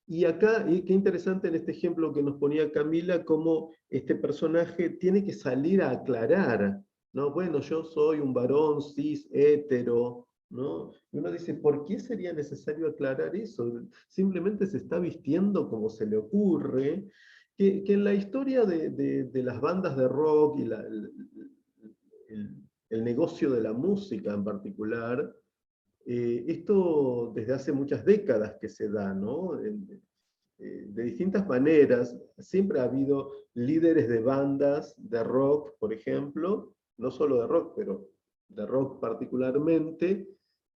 [SPEAKER 1] Y acá, qué interesante en este ejemplo que nos ponía Camila, cómo este personaje tiene que salir a aclarar, ¿no? Bueno, yo soy un varón cis, hetero, ¿no? Y uno dice, ¿por qué sería necesario aclarar eso? Simplemente se está vistiendo como se le ocurre, que en la historia de las bandas de rock y el negocio de la música en particular, esto desde hace muchas décadas que se da, ¿no? De distintas maneras, siempre ha habido líderes de bandas de rock, por ejemplo, no solo de rock, pero de rock particularmente,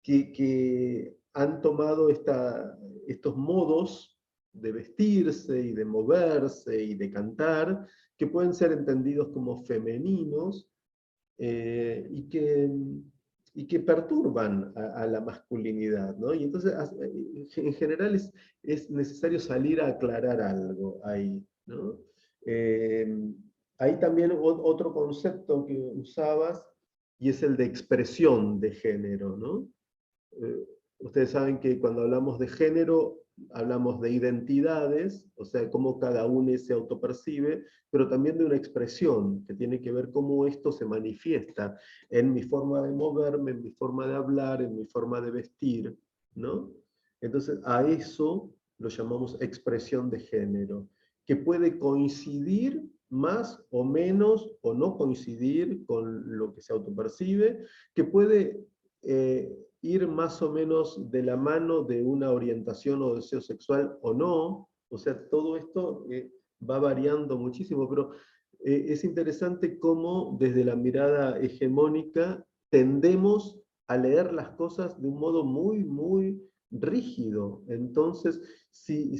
[SPEAKER 1] que han tomado estos modos de vestirse y de moverse y de cantar, que pueden ser entendidos como femeninos, y que perturban a la masculinidad, ¿no? Y entonces, en general, es necesario salir a aclarar algo ahí, ¿no? Hay también otro concepto que usabas, y es el de expresión de género, ¿no? ustedes saben que cuando hablamos de género, hablamos de identidades, o sea, cómo cada uno se autopercibe, pero también de una expresión que tiene que ver cómo esto se manifiesta en mi forma de moverme, en mi forma de hablar, en mi forma de vestir, ¿no? Entonces, a eso lo llamamos expresión de género, que puede coincidir más o menos, o no coincidir con lo que se autopercibe, que puede ir más o menos de la mano de una orientación o deseo sexual o no. O sea, todo esto va variando muchísimo, pero es interesante cómo desde la mirada hegemónica tendemos a leer las cosas de un modo muy, muy rígido. Entonces, si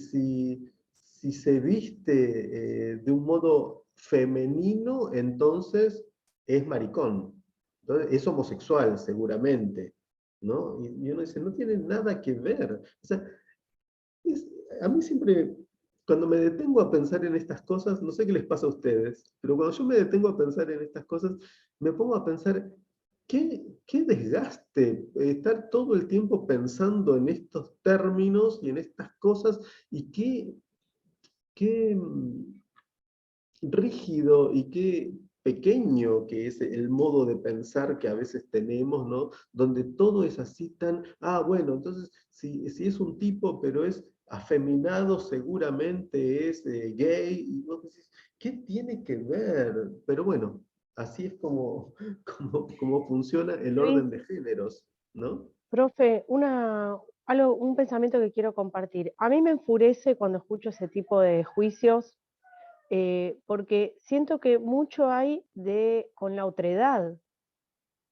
[SPEAKER 1] se viste de un modo femenino, entonces es maricón. Entonces, es homosexual, seguramente, ¿no? Y uno dice, no tiene nada que ver. O sea, a mí siempre, cuando me detengo a pensar en estas cosas, no sé qué les pasa a ustedes, pero cuando yo me detengo a pensar en estas cosas, me pongo a pensar, qué desgaste estar todo el tiempo pensando en estos términos y en estas cosas, y qué rígido y qué pequeño que es el modo de pensar que a veces tenemos, ¿no? Donde todo es así tan, bueno, entonces si es un tipo pero es afeminado, seguramente es gay, y vos decís, ¿qué tiene que ver? Pero bueno, así es como funciona el orden de géneros, ¿no?
[SPEAKER 3] Profe, un pensamiento que quiero compartir. A mí me enfurece cuando escucho ese tipo de juicios, porque siento que mucho hay con la otredad,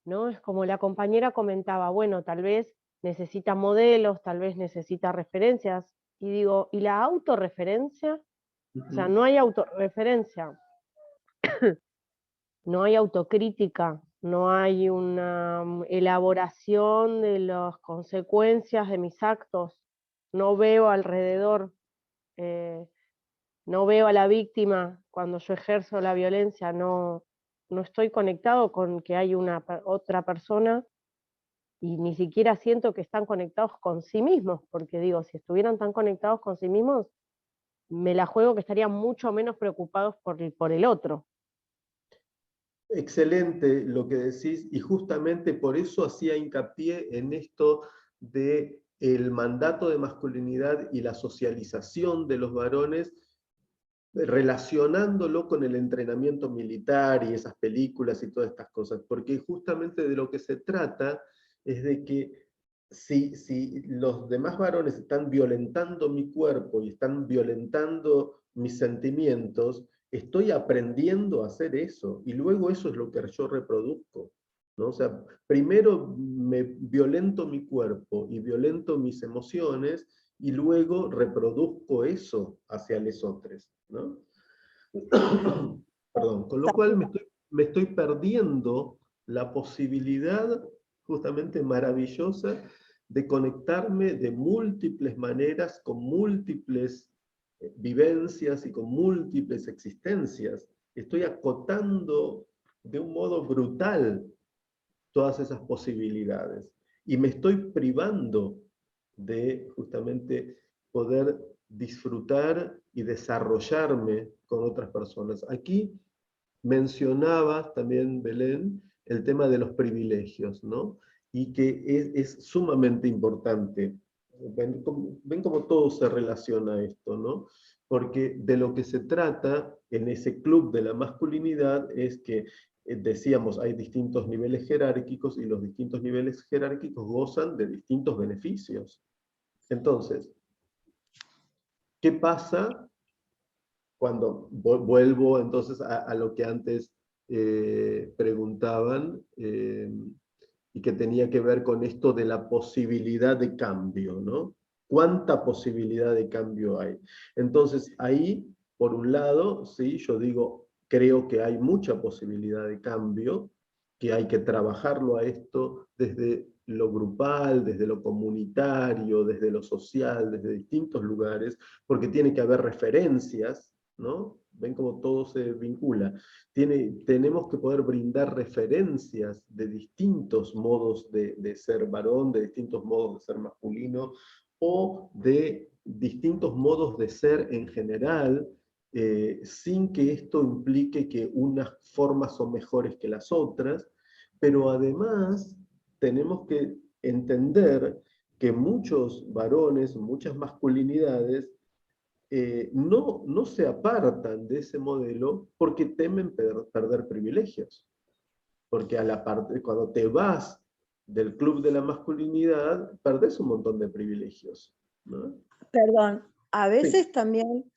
[SPEAKER 3] ¿no? Es como la compañera comentaba, bueno, tal vez necesita modelos, tal vez necesita referencias, y digo, ¿y la autorreferencia? O sea, no hay autorreferencia, no hay autocrítica, no hay una elaboración de las consecuencias de mis actos, no veo alrededor, no veo a la víctima cuando yo ejerzo la violencia, no estoy conectado con que hay otra persona, y ni siquiera siento que están conectados con sí mismos, porque digo, si estuvieran tan conectados con sí mismos, me la juego que estarían mucho menos preocupados por el otro.
[SPEAKER 1] Excelente lo que decís, y justamente por eso hacía hincapié en esto de el mandato de masculinidad y la socialización de los varones, relacionándolo con el entrenamiento militar y esas películas y todas estas cosas, porque justamente de lo que se trata es de que si los demás varones están violentando mi cuerpo y están violentando mis sentimientos, estoy aprendiendo a hacer eso, y luego eso es lo que yo reproduzco, ¿no? O sea, primero me violento mi cuerpo y violento mis emociones, y luego reproduzco eso hacia los otros, ¿no? Perdón, con lo cual me estoy perdiendo la posibilidad justamente maravillosa de conectarme de múltiples maneras, con múltiples vivencias y con múltiples existencias. Estoy acotando de un modo brutal todas esas posibilidades, y me estoy privando de justamente poder disfrutar y desarrollarme con otras personas. Aquí mencionabas también, Belén, el tema de los privilegios, ¿no? Y que es sumamente importante. Ven cómo todo se relaciona a esto, ¿no? Porque de lo que se trata en ese club de la masculinidad es que, decíamos, hay distintos niveles jerárquicos, y los distintos niveles jerárquicos gozan de distintos beneficios. Entonces, ¿qué pasa cuando vuelvo entonces a lo que antes preguntaban, y que tenía que ver con esto de la posibilidad de cambio, ¿no? ¿Cuánta posibilidad de cambio hay? Entonces ahí, por un lado, sí, yo digo, creo que hay mucha posibilidad de cambio, que hay que trabajarlo a esto desde lo grupal, desde lo comunitario, desde lo social, desde distintos lugares, porque tiene que haber referencias, ¿no? ven cómo todo se vincula. Tenemos que poder brindar referencias de distintos modos de ser varón, de distintos modos de ser masculino, o de distintos modos de ser en general, sin que esto implique que unas formas son mejores que las otras, pero además tenemos que entender que muchos varones, muchas masculinidades, no se apartan de ese modelo porque temen perder privilegios. Porque cuando te vas del club de la masculinidad, perdés un montón de privilegios, ¿no?
[SPEAKER 5] Perdón, a veces
[SPEAKER 1] Sí.
[SPEAKER 5] también,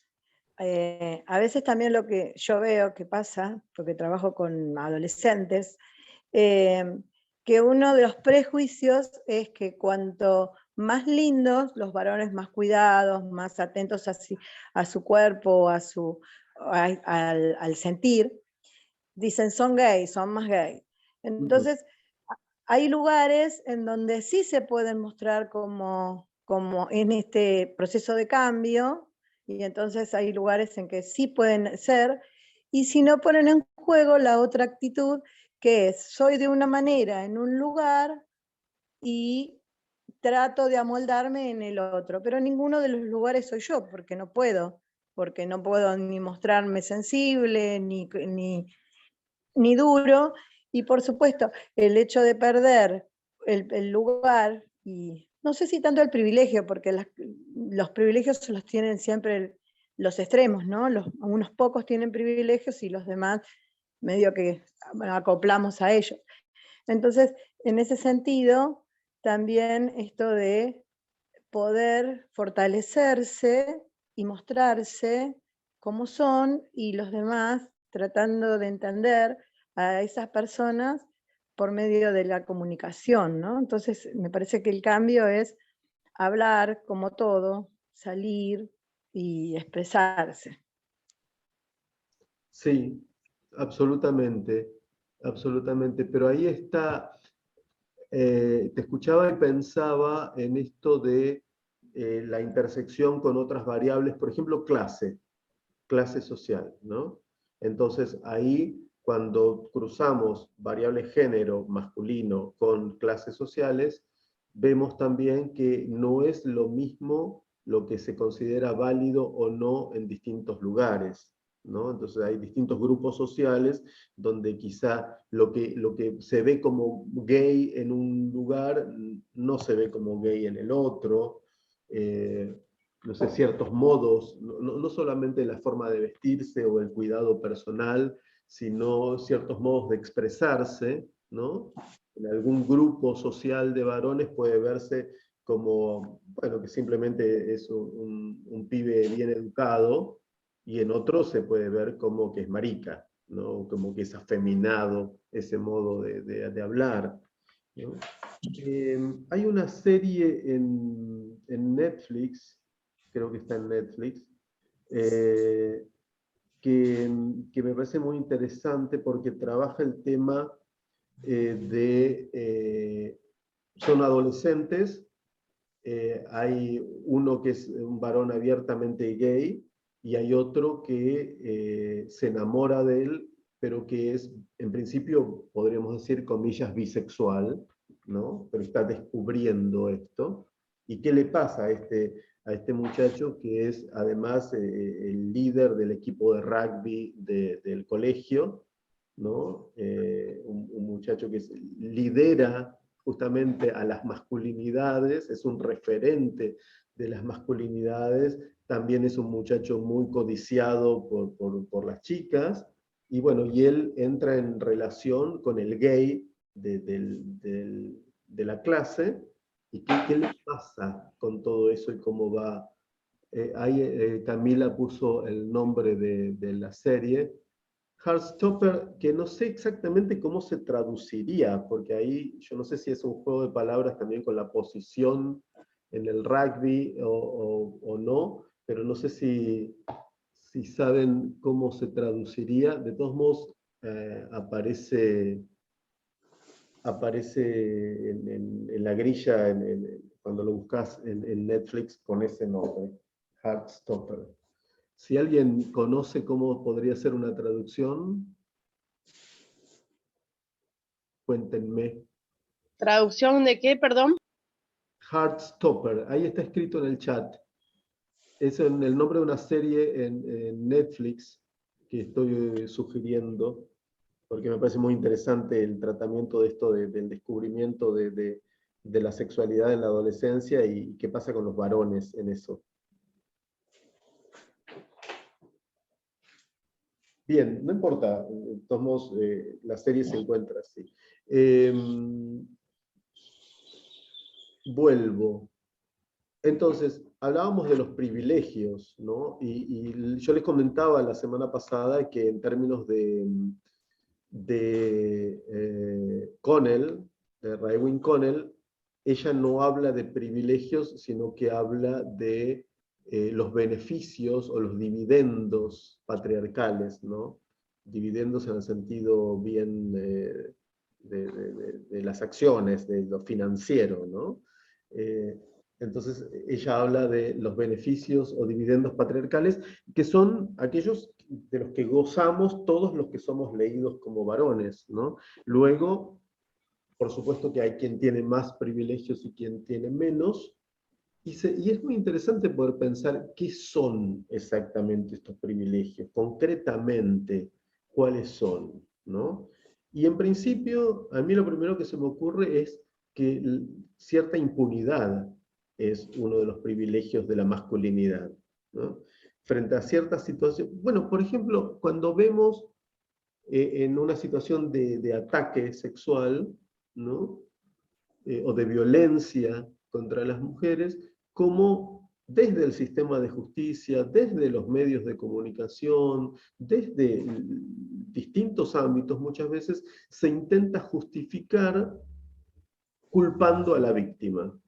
[SPEAKER 5] lo que yo veo que pasa, porque trabajo con adolescentes, que uno de los prejuicios es que cuanto más lindos, los varones más cuidados, más atentos a su cuerpo, al sentir, dicen son gays, son más gays. Entonces, hay lugares en donde sí se pueden mostrar como en este proceso de cambio, y entonces hay lugares en que sí pueden ser, y si no ponen en juego la otra actitud, que es, soy de una manera en un lugar y trato de amoldarme en el otro, pero en ninguno de los lugares soy yo, porque no puedo ni mostrarme sensible, ni duro, y por supuesto, el hecho de perder el lugar, y no sé si tanto el privilegio, porque los privilegios los tienen siempre los extremos, ¿no? Unos pocos tienen privilegios y los demás medio que acoplamos a ellos. Entonces, en ese sentido, también esto de poder fortalecerse y mostrarse como son, y los demás tratando de entender a esas personas por medio de la comunicación, ¿no? Entonces, me parece que el cambio es hablar como todo, salir y expresarse.
[SPEAKER 1] Sí, absolutamente, absolutamente. Pero ahí está, te escuchaba y pensaba en esto de la intersección con otras variables, por ejemplo, clase social, ¿no? Entonces ahí, cuando cruzamos variable género masculino con clases sociales, vemos también que no es lo mismo lo que se considera válido o no en distintos lugares, ¿no? Entonces hay distintos grupos sociales donde quizá lo que se ve como gay en un lugar no se ve como gay en el otro. No sé, ciertos modos, no solamente la forma de vestirse o el cuidado personal, sino ciertos modos de expresarse, ¿no? En algún grupo social de varones puede verse como, bueno, que simplemente es un pibe bien educado, y en otros se puede ver como que es marica, ¿no? Como que es afeminado ese modo de hablar, ¿no? Hay una serie en Netflix, creo que está en Netflix, eh, que me parece muy interesante porque trabaja el tema son adolescentes, hay uno que es un varón abiertamente gay, y hay otro que se enamora de él, pero que es, en principio, podríamos decir, comillas, bisexual, ¿no? Pero está descubriendo esto. ¿Y qué le pasa a este muchacho que es además el líder del equipo de rugby del colegio, ¿no? Un muchacho que lidera justamente a las masculinidades, es un referente de las masculinidades, también es un muchacho muy codiciado por las chicas, y bueno, y él entra en relación con el gay de la clase, y qué le pasa con todo eso y cómo va. Ahí Camila puso el nombre de la serie, Heartstopper, que no sé exactamente cómo se traduciría, porque ahí yo no sé si es un juego de palabras también con la posición en el rugby o no, pero no sé si saben cómo se traduciría. De todos modos, aparece en la grilla cuando lo buscas en Netflix con ese nombre, Heartstopper. Si alguien conoce cómo podría ser una traducción, cuéntenme.
[SPEAKER 3] ¿Traducción de qué, perdón?
[SPEAKER 1] Heartstopper, ahí está escrito en el chat. Es el nombre de una serie en Netflix que estoy sugiriendo, porque me parece muy interesante el tratamiento de esto del descubrimiento de la sexualidad en la adolescencia y qué pasa con los varones en eso. Bien, no importa, de todos modos, la serie se encuentra así. Vuelvo. Entonces, hablábamos de los privilegios, ¿no? Y yo les comentaba la semana pasada que en términos de Connell, de Raewyn Connell, ella no habla de privilegios, sino que habla de los beneficios o los dividendos patriarcales, ¿no? Dividendos en el sentido bien de las acciones, de lo financiero, ¿no? Entonces ella habla de los beneficios o dividendos patriarcales, que son aquellos de los que gozamos todos los que somos leídos como varones, ¿no? Luego, por supuesto que hay quien tiene más privilegios y quien tiene menos, y es muy interesante poder pensar qué son exactamente estos privilegios, concretamente cuáles son, ¿no? Y en principio, a mí lo primero que se me ocurre es que cierta impunidad es uno de los privilegios de la masculinidad, ¿no? Frente a ciertas situaciones. Bueno, por ejemplo, cuando vemos en una situación de ataque sexual, ¿no? O de violencia contra las mujeres, como desde el sistema de justicia, desde los medios de comunicación, desde distintos ámbitos, muchas veces se intenta justificar culpando a la víctima.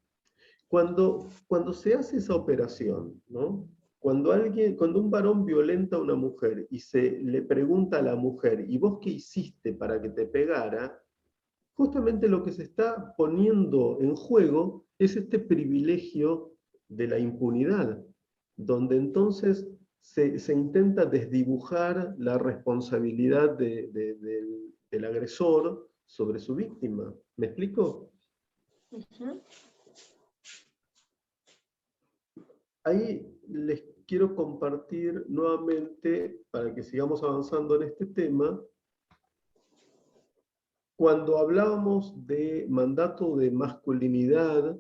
[SPEAKER 1] Cuando se hace esa operación, ¿no? Cuando un varón violenta a una mujer y se le pregunta a la mujer, ¿y vos qué hiciste para que te pegara? Justamente lo que se está poniendo en juego es este privilegio de la impunidad, donde entonces se intenta desdibujar la responsabilidad del agresor sobre su víctima. ¿Me explico?
[SPEAKER 5] Ujú.
[SPEAKER 1] Ahí les quiero compartir nuevamente, para que sigamos avanzando en este tema, cuando hablábamos de mandato de masculinidad,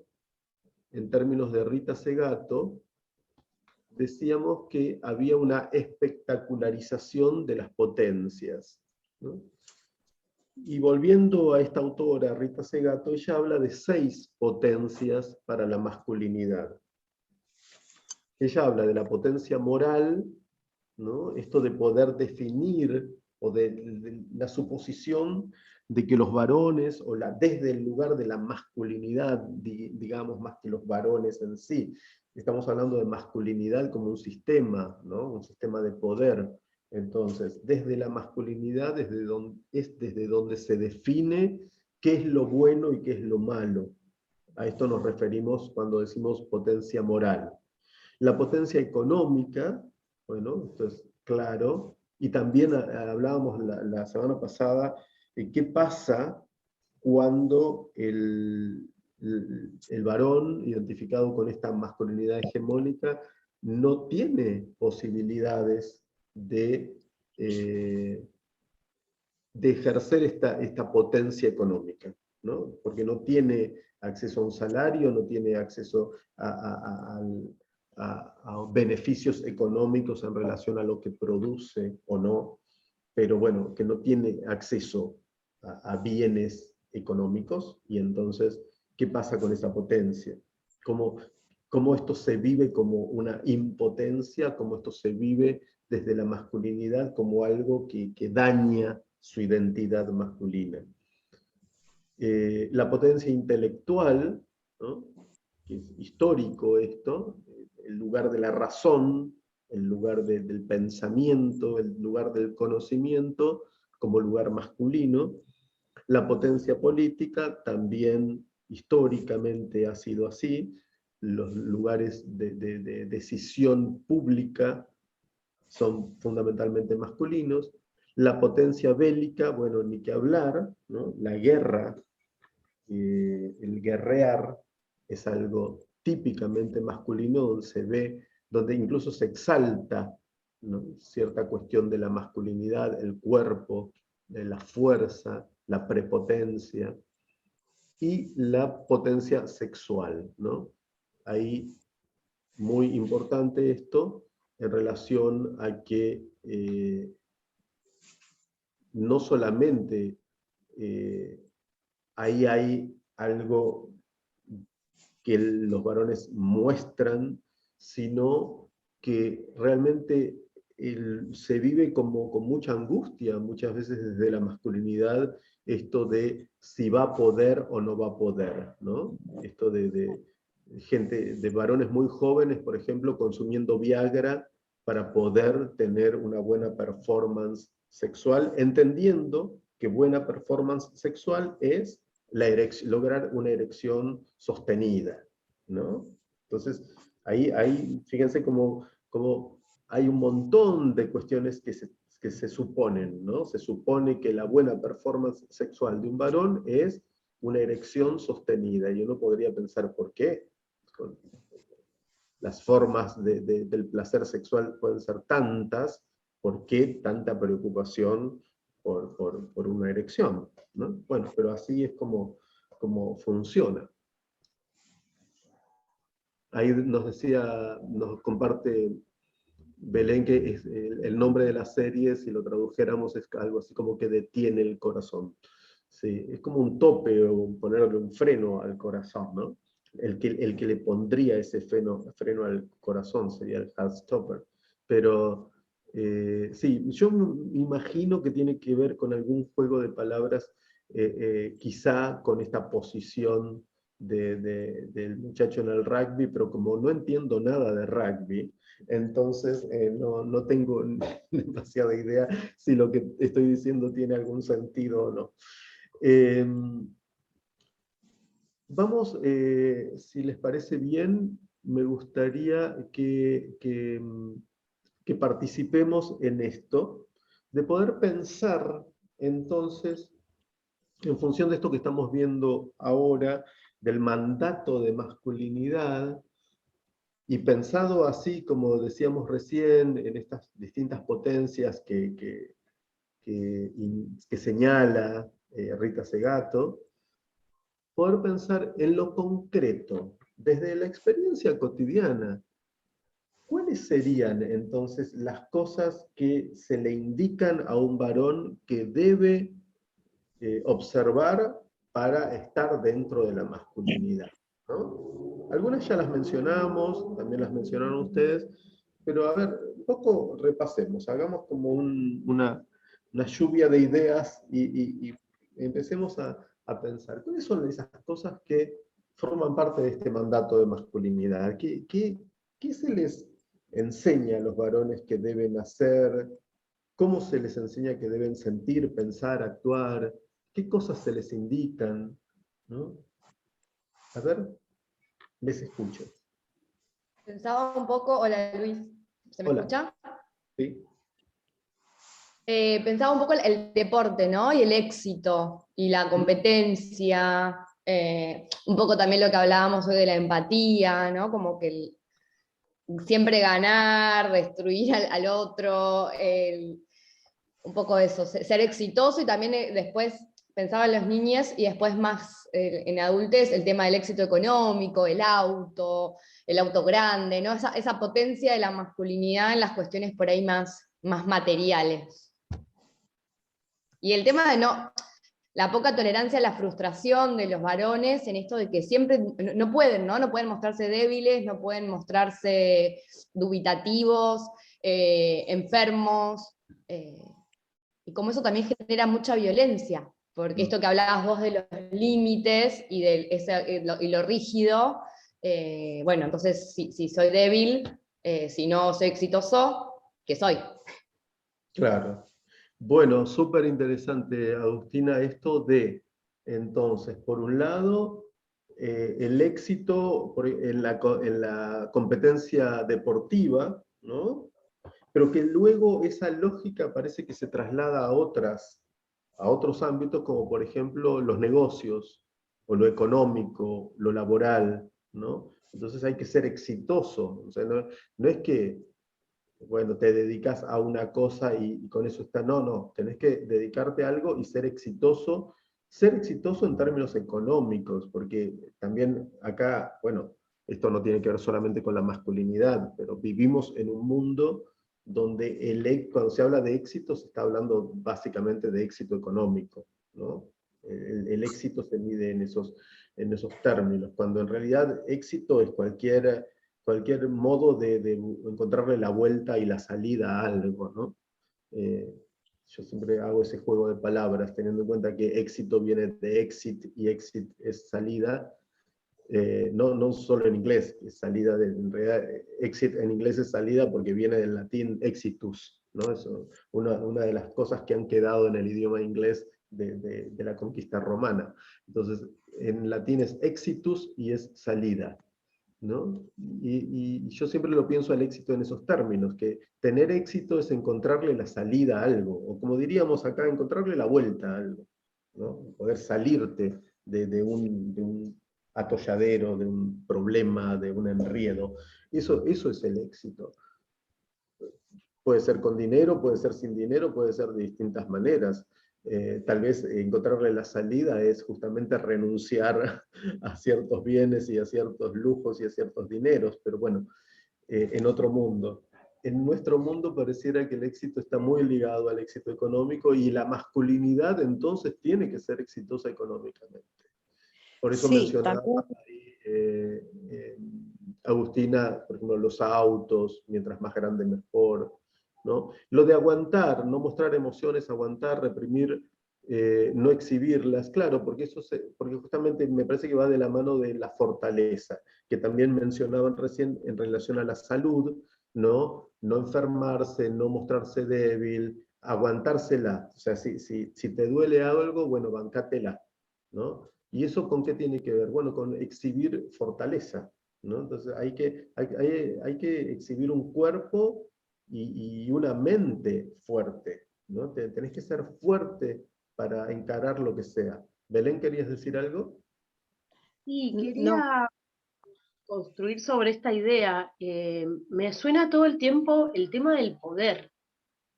[SPEAKER 1] en términos de Rita Segato, decíamos que había una espectacularización de las potencias, ¿no? Y volviendo a esta autora, Rita Segato, ella habla de 6 potencias para la masculinidad. Ella habla de la potencia moral, ¿no? Esto de poder definir, o de la suposición de que los varones, o desde el lugar de la masculinidad, digamos, más que los varones en sí, estamos hablando de masculinidad como un sistema, ¿no? Un sistema de poder. Entonces, desde la masculinidad es desde donde se define qué es lo bueno y qué es lo malo. A esto nos referimos cuando decimos potencia moral. La potencia económica, bueno, esto es claro, y también hablábamos la semana pasada de qué pasa cuando el varón identificado con esta masculinidad hegemónica no tiene posibilidades de ejercer esta potencia económica, ¿no? Porque no tiene acceso a un salario, no tiene acceso a beneficios económicos en relación a lo que produce o no, pero bueno, que no tiene acceso a bienes económicos, y entonces, ¿qué pasa con esa potencia? ¿Cómo esto se vive como una impotencia? ¿Cómo esto se vive desde la masculinidad como algo que daña su identidad masculina? La potencia intelectual, ¿no? Que es histórico esto, el lugar de la razón, el lugar del pensamiento, el lugar del conocimiento como lugar masculino. La potencia política también históricamente ha sido así, los lugares de decisión pública son fundamentalmente masculinos. La potencia bélica, bueno, ni que hablar, ¿no? La guerra, el guerrear, es algo típicamente masculino, donde se ve, donde incluso se exalta, ¿no? Cierta cuestión de la masculinidad, el cuerpo, de la fuerza, la prepotencia, y la potencia sexual, ¿no? Ahí, muy importante esto, en relación a que no solamente ahí hay algo que los varones muestran, sino que realmente se vive como con mucha angustia, muchas veces desde la masculinidad, esto de si va a poder o no va a poder, ¿no? Esto de gente, de varones muy jóvenes, por ejemplo, consumiendo Viagra para poder tener una buena performance sexual, entendiendo que buena performance sexual es lograr una erección sostenida, ¿no? Entonces, ahí fíjense cómo hay un montón de cuestiones que se suponen, ¿no? Se supone que la buena performance sexual de un varón es una erección sostenida, y uno podría pensar, ¿por qué? Las formas del placer sexual pueden ser tantas, ¿por qué tanta preocupación por una erección, ¿no? Bueno, pero así es como funciona. Ahí nos comparte Belén que es el nombre de la serie, si lo tradujéramos, es algo así como que detiene el corazón. Sí, es como un tope o ponerle un freno al corazón, ¿no? El que le pondría ese freno al corazón sería el Heartstopper. Pero sí, yo me imagino que tiene que ver con algún juego de palabras, quizá con esta posición del muchacho en el rugby, pero como no entiendo nada de rugby, entonces no tengo demasiada idea si lo que estoy diciendo tiene algún sentido o no. Vamos, si les parece bien, me gustaría que participemos en esto, de poder pensar entonces, en función de esto que estamos viendo ahora, del mandato de masculinidad, y pensado así, como decíamos recién, en estas distintas potencias que señala Rita Segato, poder pensar en lo concreto, desde la experiencia cotidiana. ¿Cuáles serían entonces las cosas que se le indican a un varón que debe observar para estar dentro de la masculinidad, ¿no? Algunas ya las mencionamos, también las mencionaron ustedes, pero a ver, un poco repasemos, hagamos como una lluvia de ideas y empecemos a pensar, ¿cuáles son esas cosas que forman parte de este mandato de masculinidad? ¿Qué se les enseña a los varones que deben hacer? ¿Cómo se les enseña que deben sentir, pensar, actuar? ¿Qué cosas se les indican? ¿No? A ver, les escucho.
[SPEAKER 7] Pensaba un poco, hola Luis, ¿se me
[SPEAKER 1] Hola.
[SPEAKER 7] escucha?
[SPEAKER 1] ¿Sí?
[SPEAKER 7] Pensaba un poco el deporte, ¿no? Y el éxito, y la competencia, un poco también lo que hablábamos hoy de la empatía, ¿no? Como que siempre ganar, destruir al otro, un poco eso, ser exitoso, y también después pensaba en los niños y después más en adultez el tema del éxito económico, el auto grande, ¿no? Esa potencia de la masculinidad en las cuestiones por ahí más materiales. Y el tema de la poca tolerancia a la frustración de los varones en esto de que siempre no pueden mostrarse débiles, no pueden mostrarse dubitativos, enfermos, y como eso también genera mucha violencia, porque esto que hablabas vos de los límites y lo rígido, bueno, entonces si soy débil, si no soy exitoso, ¿qué soy?
[SPEAKER 1] Claro. Bueno, súper interesante, Agustina, esto de, entonces, por un lado, el éxito en la competencia deportiva, ¿no? pero que luego esa lógica parece que se traslada a otros ámbitos, como por ejemplo los negocios, o lo económico, lo laboral, ¿no? Entonces hay que ser exitoso, o sea, no es que, bueno, te dedicas a una cosa y con eso está, no, tenés que dedicarte a algo y ser exitoso en términos económicos, porque también acá, bueno, esto no tiene que ver solamente con la masculinidad, pero vivimos en un mundo donde cuando se habla de éxito se está hablando básicamente de éxito económico, ¿no? El éxito se mide en esos términos, cuando en realidad éxito es cualquier modo de encontrarle la vuelta y la salida a algo, ¿no? Yo siempre hago ese juego de palabras, teniendo en cuenta que éxito viene de exit y exit es salida, no solo en inglés, es salida en realidad, exit en inglés es salida porque viene del latín exitus, ¿no? Es una de las cosas que han quedado en el idioma inglés de la conquista romana. Entonces, en latín es exitus y es salida, ¿no? Y yo siempre lo pienso al éxito en esos términos, que tener éxito es encontrarle la salida a algo, o como diríamos acá, encontrarle la vuelta a algo, ¿no? Poder salirte de un atolladero, de un problema, de un enredo. Eso es el éxito. Puede ser con dinero, puede ser sin dinero, puede ser de distintas maneras. Tal vez encontrarle la salida es justamente renunciar a ciertos bienes y a ciertos lujos y a ciertos dineros, pero bueno, en otro mundo. En nuestro mundo pareciera que el éxito está muy ligado al éxito económico y la masculinidad entonces tiene que ser exitosa económicamente. Por eso
[SPEAKER 3] Sí,
[SPEAKER 1] mencionaba
[SPEAKER 3] también.
[SPEAKER 1] Agustina, por ejemplo, los autos, mientras más grande mejor, ¿no? Lo de aguantar, no mostrar emociones, aguantar, reprimir, no exhibirlas, claro, porque porque justamente me parece que va de la mano de la fortaleza, que también mencionaban recién en relación a la salud, ¿no? No enfermarse, no mostrarse débil, aguantársela, o sea, si te duele algo, bueno, bancátela, ¿no? ¿Y eso con qué tiene que ver? Bueno, con exhibir fortaleza, ¿no? Entonces hay que exhibir un cuerpo y una mente fuerte, ¿no? Tenés que ser fuerte para encarar lo que sea. Belén, ¿querías decir algo?
[SPEAKER 8] Sí,
[SPEAKER 3] No,
[SPEAKER 8] quería construir sobre esta idea. Me suena todo el tiempo el tema del poder.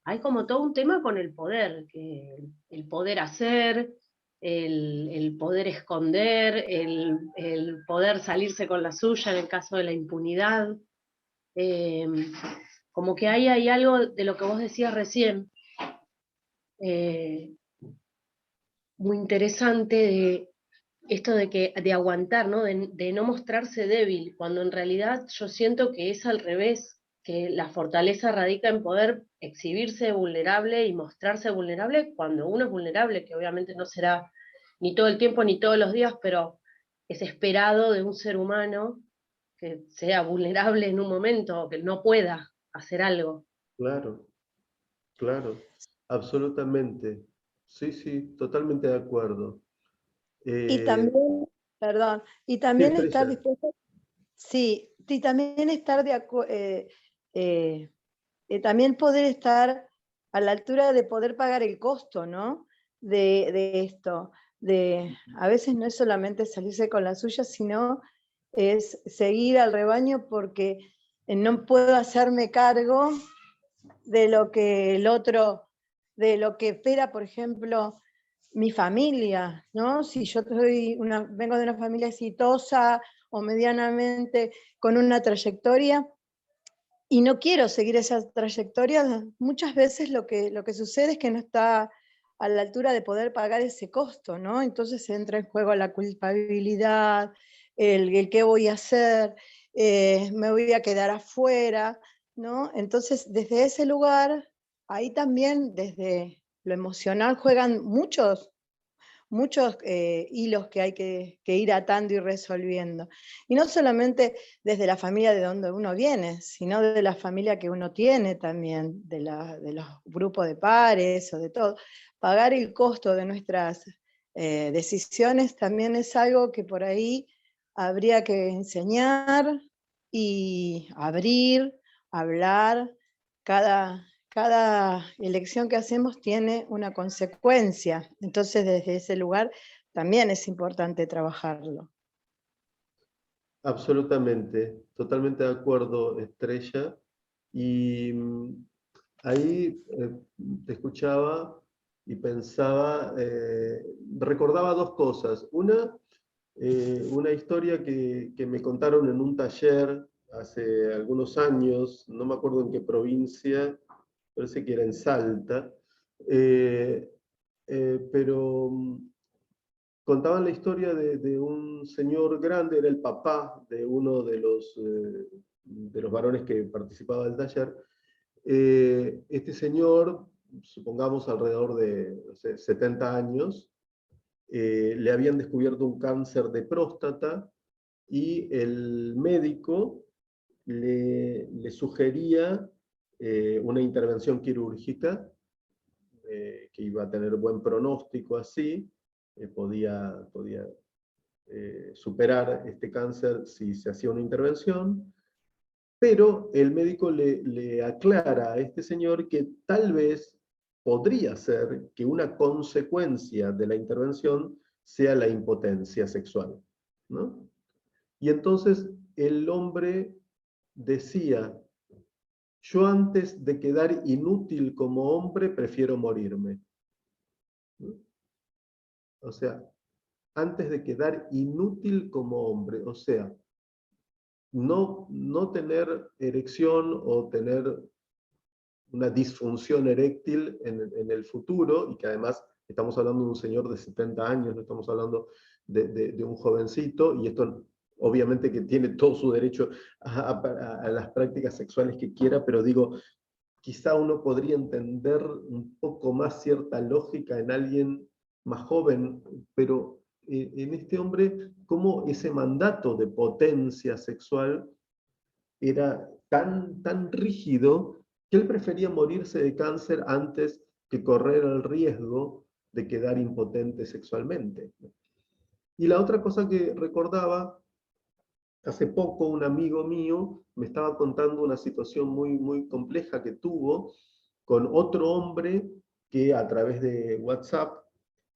[SPEAKER 8] Hay como todo un tema con el poder, que el poder hacer, el poder esconder, el poder salirse con la suya en el caso de la impunidad. Eh, Como que ahí hay algo de lo que vos decías recién, eh, muy interesante de esto de aguantar, ¿no? De no mostrarse débil, cuando en realidad yo siento que es al revés, que la fortaleza radica en poder exhibirse vulnerable y mostrarse vulnerable cuando uno es vulnerable, que obviamente no será ni todo el tiempo ni todos los días, pero es esperado de un ser humano que sea vulnerable en un momento, que no pueda hacer algo.
[SPEAKER 1] Claro, claro, absolutamente. Sí, sí, totalmente de acuerdo.
[SPEAKER 5] Y también, perdón, y
[SPEAKER 1] Sí,
[SPEAKER 5] también estar
[SPEAKER 1] Estrella.
[SPEAKER 5] dispuesto, sí, y también estar también poder estar a la altura de poder pagar el costo, ¿no? De esto. A veces no es solamente salirse con la suya, sino es seguir al rebaño porque no puedo hacerme cargo de lo que el otro, de lo que espera, por ejemplo, mi familia, ¿no? Si yo vengo de una familia exitosa o medianamente con una trayectoria, y no quiero seguir esa trayectoria, muchas veces lo que sucede es que no está a la altura de poder pagar ese costo, ¿no? Entonces entra en juego la culpabilidad, el qué voy a hacer, me voy a quedar afuera, ¿no? Entonces, desde ese lugar, ahí también, desde lo emocional, juegan muchos hilos que hay que ir atando y resolviendo. Y no solamente desde la familia de donde uno viene, sino de la familia que uno tiene también, de los grupos de pares o de todo. Pagar el costo de nuestras decisiones también es algo que por ahí habría que enseñar y abrir, hablar, cada elección que hacemos tiene una consecuencia. Entonces, desde ese lugar también es importante trabajarlo.
[SPEAKER 1] Absolutamente, totalmente de acuerdo, Estrella. Y ahí te escuchaba y pensaba, recordaba dos cosas. Una historia que me contaron en un taller hace algunos años, no me acuerdo en qué provincia, parece que era en Salta, pero contaban la historia de un señor grande, era el papá de uno de los varones que participaba del taller. Este señor, supongamos alrededor de, no sé, 70 años, le habían descubierto un cáncer de próstata y el médico le sugería una intervención quirúrgica que iba a tener buen pronóstico así, podía superar este cáncer si se hacía una intervención, pero el médico le aclara a este señor que tal vez podría ser que una consecuencia de la intervención sea la impotencia sexual, ¿no? Y entonces el hombre decía, yo antes de quedar inútil como hombre prefiero morirme. ¿No? O sea, antes de quedar inútil como hombre, o sea, no tener erección o tener una disfunción eréctil en el futuro, y que además estamos hablando de un señor de 70 años, no estamos hablando de un jovencito, y esto obviamente que tiene todo su derecho a las prácticas sexuales que quiera, pero digo, quizá uno podría entender un poco más cierta lógica en alguien más joven, pero en este hombre, cómo ese mandato de potencia sexual era tan rígido que él prefería morirse de cáncer antes que correr el riesgo de quedar impotente sexualmente. Y la otra cosa que recordaba, hace poco un amigo mío me estaba contando una situación muy compleja que tuvo con otro hombre que a través de WhatsApp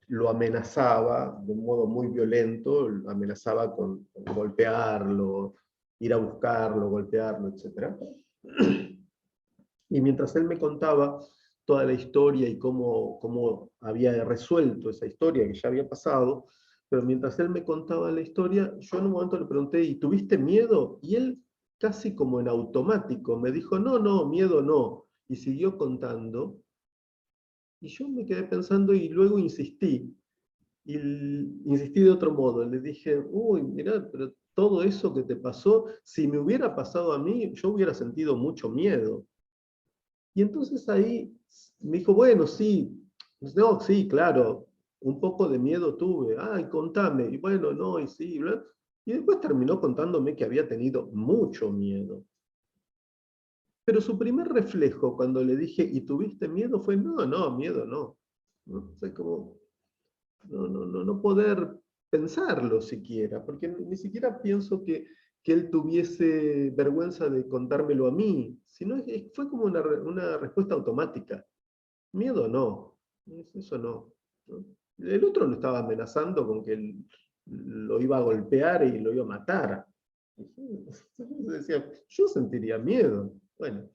[SPEAKER 1] lo amenazaba de un modo muy violento, lo amenazaba con golpearlo, ir a buscarlo, golpearlo, etc. Y mientras él me contaba toda la historia y cómo había resuelto esa historia que ya había pasado, pero mientras él me contaba la historia, yo en un momento le pregunté, ¿y tuviste miedo? Y él casi como en automático me dijo, no, miedo no. Y siguió contando. Y yo me quedé pensando y luego insistí. Y insistí de otro modo. Le dije, uy, mirá, pero todo eso que te pasó, si me hubiera pasado a mí, yo hubiera sentido mucho miedo. Y entonces ahí me dijo, bueno, sí, no, sí, claro, un poco de miedo tuve, ay, contame, y bueno, no, y sí, bla. Y después terminó contándome que había tenido mucho miedo. Pero su primer reflejo cuando le dije, ¿y tuviste miedo? Fue, no, miedo no. ¿No? O sea, como, no poder pensarlo siquiera, porque ni siquiera pienso que él tuviese vergüenza de contármelo a mí, sino fue como una respuesta automática. Miedo no, eso no, ¿no? El otro lo estaba amenazando con que él lo iba a golpear y lo iba a matar. Decía, yo sentiría miedo. Bueno,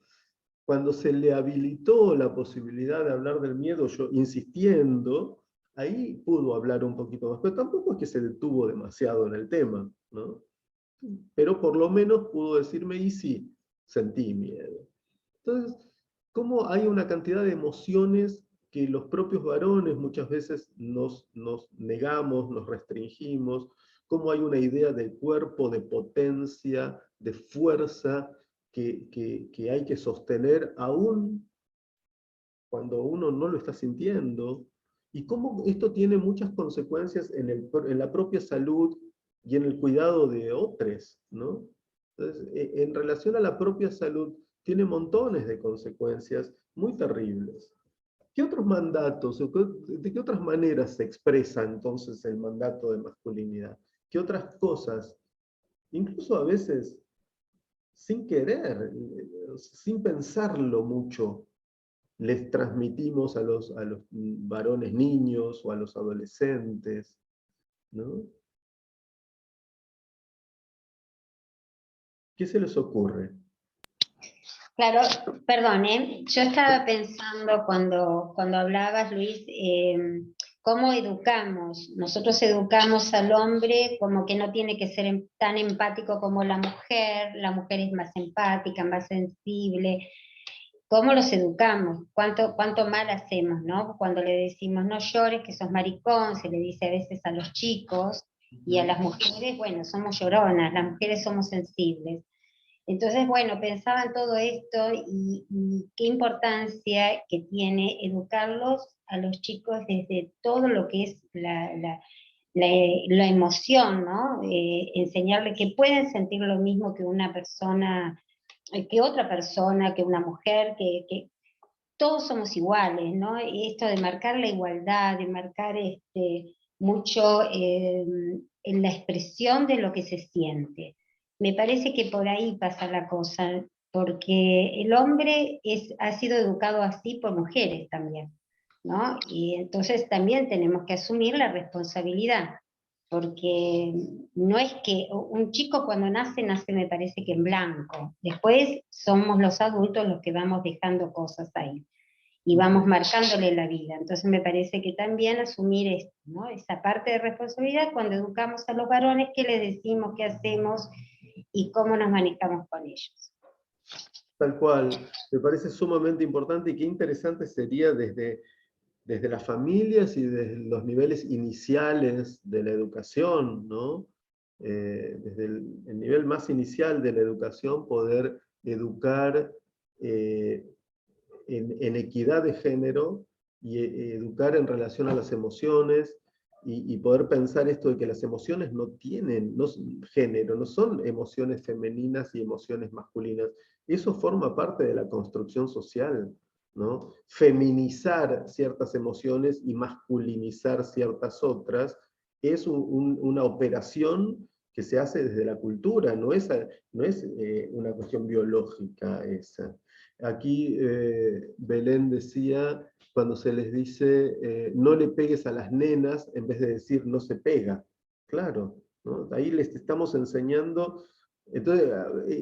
[SPEAKER 1] cuando se le habilitó la posibilidad de hablar del miedo, yo insistiendo, ahí pudo hablar un poquito más, pero tampoco es que se detuvo demasiado en el tema, ¿no? Pero por lo menos pudo decirme, y sí, sentí miedo. Entonces, ¿cómo hay una cantidad de emociones que los propios varones muchas veces nos negamos, nos restringimos? ¿Cómo hay una idea del cuerpo, de potencia, de fuerza, que hay que sostener aún cuando uno no lo está sintiendo? Y cómo esto tiene muchas consecuencias en la propia salud y en el cuidado de otros, ¿no? Entonces, en relación a la propia salud, tiene montones de consecuencias muy terribles. ¿Qué otros mandatos, de qué otras maneras se expresa entonces el mandato de masculinidad? ¿Qué otras cosas? Incluso a veces sin querer, sin pensarlo mucho, les transmitimos a los varones niños o a los adolescentes, ¿no? ¿Qué se les ocurre?
[SPEAKER 9] Claro, perdón, yo estaba pensando cuando hablabas, Luis, cómo educamos. Nosotros educamos al hombre como que no tiene que ser tan empático como la mujer es más empática, más sensible. ¿Cómo los educamos? ¿Cuánto mal hacemos, ¿no? Cuando le decimos no llores, que sos maricón, se le dice a veces a los chicos, y a las mujeres, bueno, somos lloronas, las mujeres somos sensibles. Entonces, bueno, pensaba en todo esto y qué importancia que tiene educarlos a los chicos desde todo lo que es la emoción, ¿no? Enseñarles que pueden sentir lo mismo que una persona, que otra persona, que una mujer, que todos somos iguales, ¿no? Y esto de marcar la igualdad, de marcar mucho en la expresión de lo que se siente. Me parece que por ahí pasa la cosa, porque el hombre ha sido educado así por mujeres también, ¿no? Y entonces también tenemos que asumir la responsabilidad, porque no es que un chico cuando nace me parece que en blanco, después somos los adultos los que vamos dejando cosas ahí y vamos marcándole la vida. Entonces me parece que también asumir esto, ¿no? Esa parte de responsabilidad cuando educamos a los varones, qué les decimos, qué hacemos y cómo nos manejamos con ellos.
[SPEAKER 1] Tal cual, me parece sumamente importante y qué interesante sería desde las familias y desde los niveles iniciales de la educación, ¿no? Desde el nivel más inicial de la educación, poder educar en equidad de género y educar en relación a las emociones y poder pensar esto de que las emociones no tienen género, no son emociones femeninas y emociones masculinas. Eso forma parte de la construcción social, ¿no? Feminizar ciertas emociones y masculinizar ciertas otras es una operación que se hace desde la cultura, no es una cuestión biológica esa. Aquí Belén decía, cuando se les dice no le pegues a las nenas, en vez de decir no se pega. Claro, ¿no? Ahí les estamos enseñando. Entonces,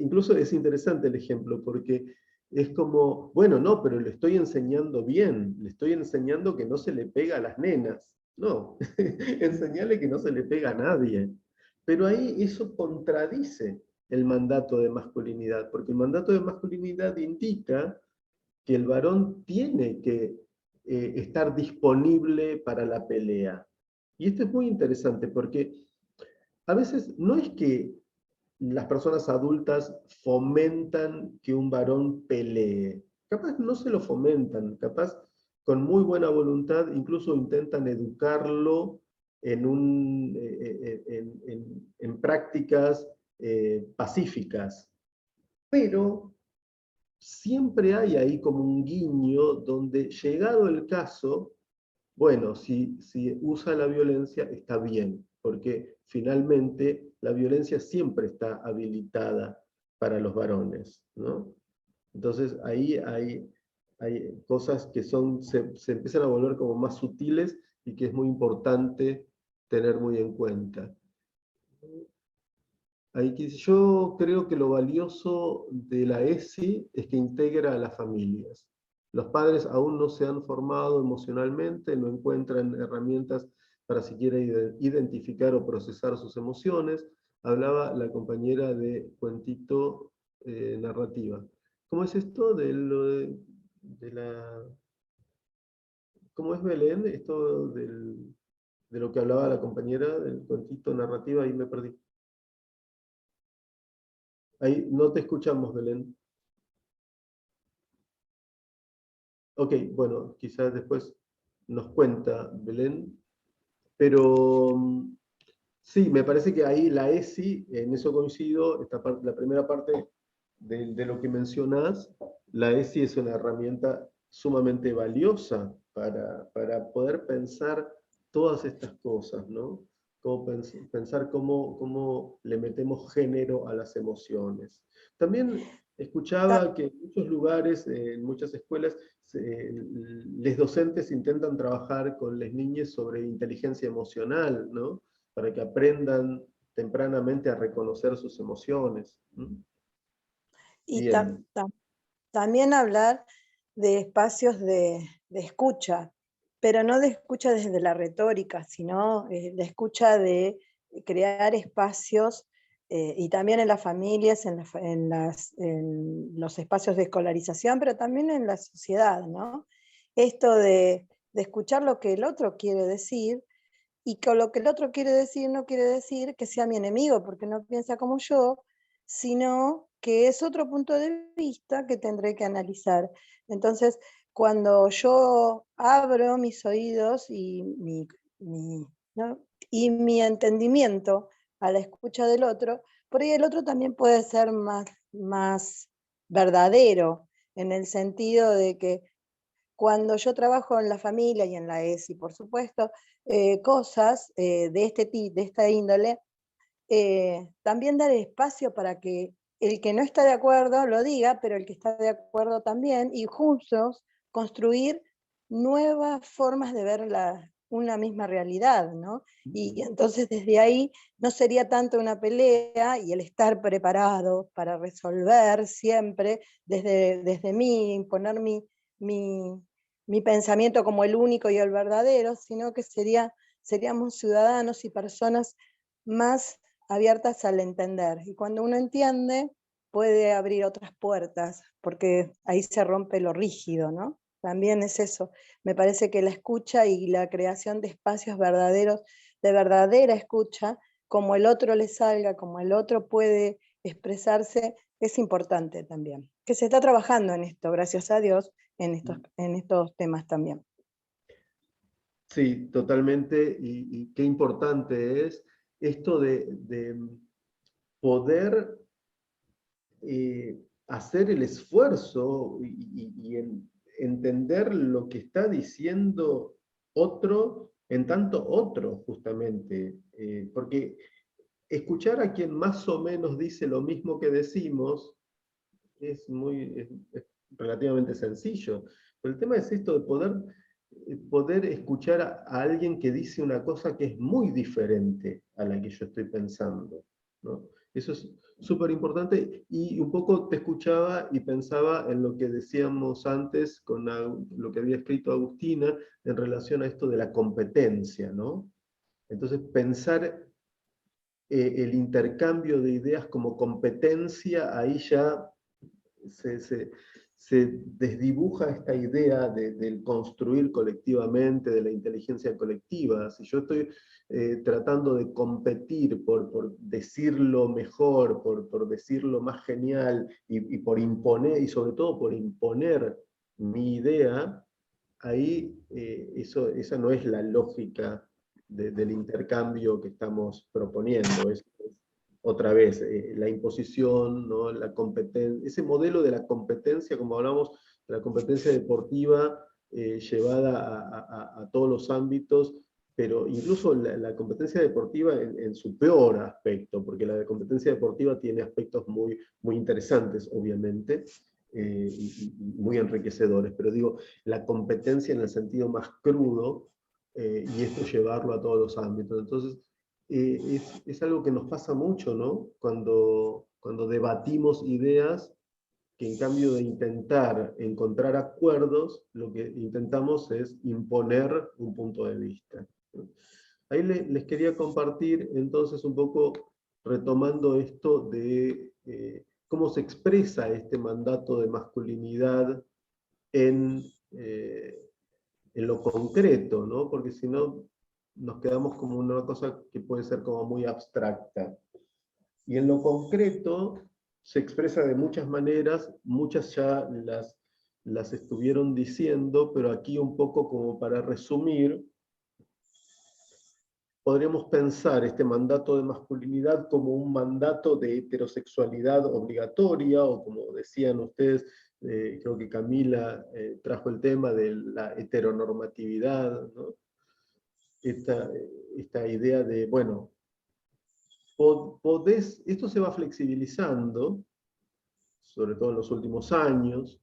[SPEAKER 1] incluso es interesante el ejemplo, porque es como, bueno, no, pero le estoy enseñando bien, le estoy enseñando que no se le pega a las nenas. No, enseñarle que no se le pega a nadie. Pero ahí eso contradice el mandato de masculinidad, porque el mandato de masculinidad indica que el varón tiene que estar disponible para la pelea. Y esto es muy interesante, porque a veces no es que las personas adultas fomentan que un varón pelee. Capaz no se lo fomentan, capaz con muy buena voluntad incluso intentan educarlo en prácticas pacíficas. Pero siempre hay ahí como un guiño donde, llegado el caso, bueno, si usa la violencia está bien, porque finalmente la violencia siempre está habilitada para los varones, ¿no? Entonces ahí hay cosas que se empiezan a volver como más sutiles y que es muy importante tener muy en cuenta. Yo creo que lo valioso de la ESI es que integra a las familias. Los padres aún no se han formado emocionalmente, no encuentran herramientas para siquiera identificar o procesar sus emociones. Hablaba la compañera de cuentito narrativa. ¿Cómo es esto ¿Cómo es, Belén? Esto de lo que hablaba la compañera del cuentito narrativa, ahí me perdí. Ahí no te escuchamos, Belén. Ok, bueno, quizás después nos cuenta Belén. Pero sí, me parece que ahí la ESI, en eso coincido, la primera parte de lo que mencionás, la ESI es una herramienta sumamente valiosa para poder pensar todas estas cosas, ¿no? pensar cómo le metemos género a las emociones. También escuchaba que en muchos lugares, en muchas escuelas, los docentes intentan trabajar con las niñas sobre inteligencia emocional, ¿no? Para que aprendan tempranamente a reconocer sus emociones.
[SPEAKER 5] Y también hablar de espacios de escucha, pero no de escucha desde la retórica, sino de escucha de crear espacios, y también en las familias, en los espacios de escolarización, pero también en la sociedad, ¿no? Esto de escuchar lo que el otro quiere decir, y con lo que el otro quiere decir no quiere decir que sea mi enemigo, porque no piensa como yo, sino que es otro punto de vista que tendré que analizar. Entonces, cuando yo abro mis oídos y ¿no? y mi entendimiento a la escucha del otro, por ahí el otro también puede ser más verdadero, en el sentido de que cuando yo trabajo en la familia y en la ESI, por supuesto, cosas de esta índole, también dar espacio para que el que no está de acuerdo lo diga, pero el que está de acuerdo también, y juntos construir nuevas formas de ver una misma realidad, ¿no? Y entonces desde ahí no sería tanto una pelea, y el estar preparado para resolver siempre desde mí, imponer mi pensamiento como el único y el verdadero, sino que seríamos ciudadanos y personas más abiertas al entender. Y cuando uno entiende, puede abrir otras puertas, porque ahí se rompe lo rígido, ¿no? También es eso. Me parece que la escucha y la creación de espacios verdaderos, de verdadera escucha, como el otro le salga, como el otro puede expresarse, es importante también. Que se está trabajando en esto, gracias a Dios, en estos temas también.
[SPEAKER 1] Sí, totalmente, y qué importante es esto de poder hacer el esfuerzo y entender lo que está diciendo otro, en tanto otro, justamente, porque escuchar a quien más o menos dice lo mismo que decimos es relativamente sencillo, pero el tema es esto de poder escuchar a alguien que dice una cosa que es muy diferente a la que yo estoy pensando, ¿no? Eso es súper importante, y un poco te escuchaba y pensaba en lo que decíamos antes con lo que había escrito Agustina en relación a esto de la competencia, ¿no? Entonces pensar el intercambio de ideas como competencia, ahí ya se desdibuja esta idea del construir colectivamente, de la inteligencia colectiva. Si yo estoy tratando de competir por decirlo mejor, por decirlo más genial, y por imponer, y sobre todo por imponer mi idea, ahí esa no es la lógica del intercambio que estamos proponiendo. Es otra vez, la imposición, ¿no? La competencia, ese modelo de la competencia, como hablamos, de la competencia deportiva llevada a todos los ámbitos, pero incluso la competencia deportiva en su peor aspecto, porque la competencia deportiva tiene aspectos muy, muy interesantes, obviamente, y muy enriquecedores, pero digo, la competencia en el sentido más crudo, y esto llevarlo a todos los ámbitos. Entonces, es algo que nos pasa mucho, ¿no? Cuando debatimos ideas, que en cambio de intentar encontrar acuerdos, lo que intentamos es imponer un punto de vista. Ahí les quería compartir entonces un poco, retomando esto de cómo se expresa este mandato de masculinidad en lo concreto, ¿no? Porque si no, nos quedamos como una cosa que puede ser como muy abstracta. Y en lo concreto se expresa de muchas maneras, muchas ya las estuvieron diciendo, pero aquí un poco como para resumir, podríamos pensar este mandato de masculinidad como un mandato de heterosexualidad obligatoria, o como decían ustedes, creo que Camila trajo el tema de la heteronormatividad, ¿no? esta idea de, bueno, esto se va flexibilizando, sobre todo en los últimos años,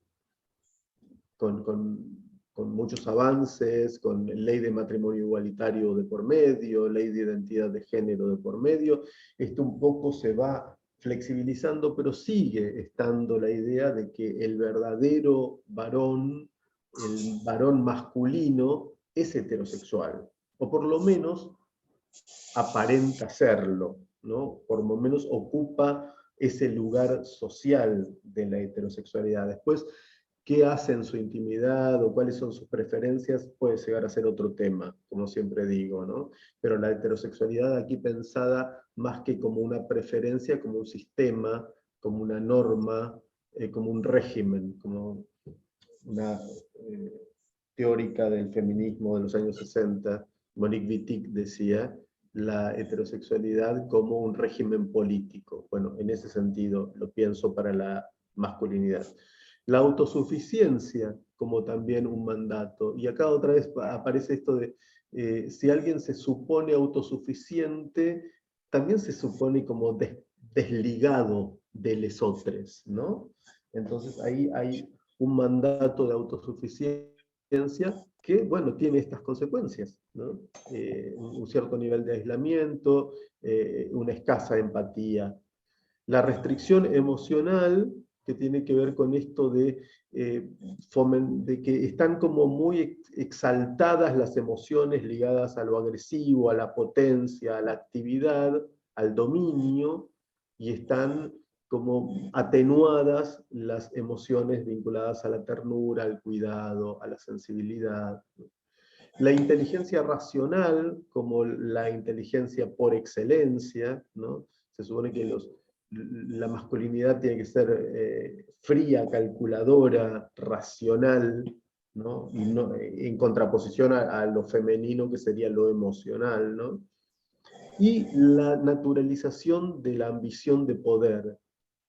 [SPEAKER 1] con muchos avances, con ley de matrimonio igualitario de por medio, ley de identidad de género de por medio. Esto un poco se va flexibilizando, pero sigue estando la idea de que el verdadero varón, el varón masculino, es heterosexual, o por lo menos aparenta serlo, ¿no? Por lo menos ocupa ese lugar social de la heterosexualidad. Después, qué hace en su intimidad o cuáles son sus preferencias puede llegar a ser otro tema, como siempre digo, ¿no? Pero la heterosexualidad aquí pensada más que como una preferencia, como un sistema, como una norma, como un régimen, como una teórica del feminismo de los años 60, Monique Wittig decía, la heterosexualidad como un régimen político. Bueno, en ese sentido lo pienso para la masculinidad. La autosuficiencia como también un mandato. Y acá otra vez aparece esto de, si alguien se supone autosuficiente, también se supone como desligado de lesotres, ¿no? Entonces ahí hay un mandato de autosuficiencia que, bueno, tiene estas consecuencias, ¿no? Un cierto nivel de aislamiento, una escasa empatía. La restricción emocional, que tiene que ver con esto de que están como muy exaltadas las emociones ligadas a lo agresivo, a la potencia, a la actividad, al dominio, y están como atenuadas las emociones vinculadas a la ternura, al cuidado, a la sensibilidad. La inteligencia racional, como la inteligencia por excelencia, ¿no? Se supone que la masculinidad tiene que ser fría, calculadora, racional, ¿no? Y no, en contraposición a lo femenino, que sería lo emocional, ¿no? Y la naturalización de la ambición de poder.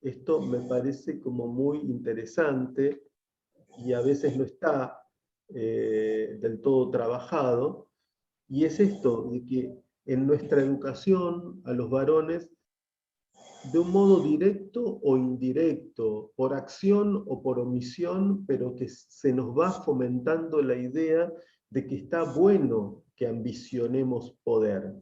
[SPEAKER 1] Esto me parece como muy interesante y a veces no está del todo trabajado, y es esto, de que en nuestra educación a los varones, de un modo directo o indirecto, por acción o por omisión, pero que se nos va fomentando la idea de que está bueno que ambicionemos poder,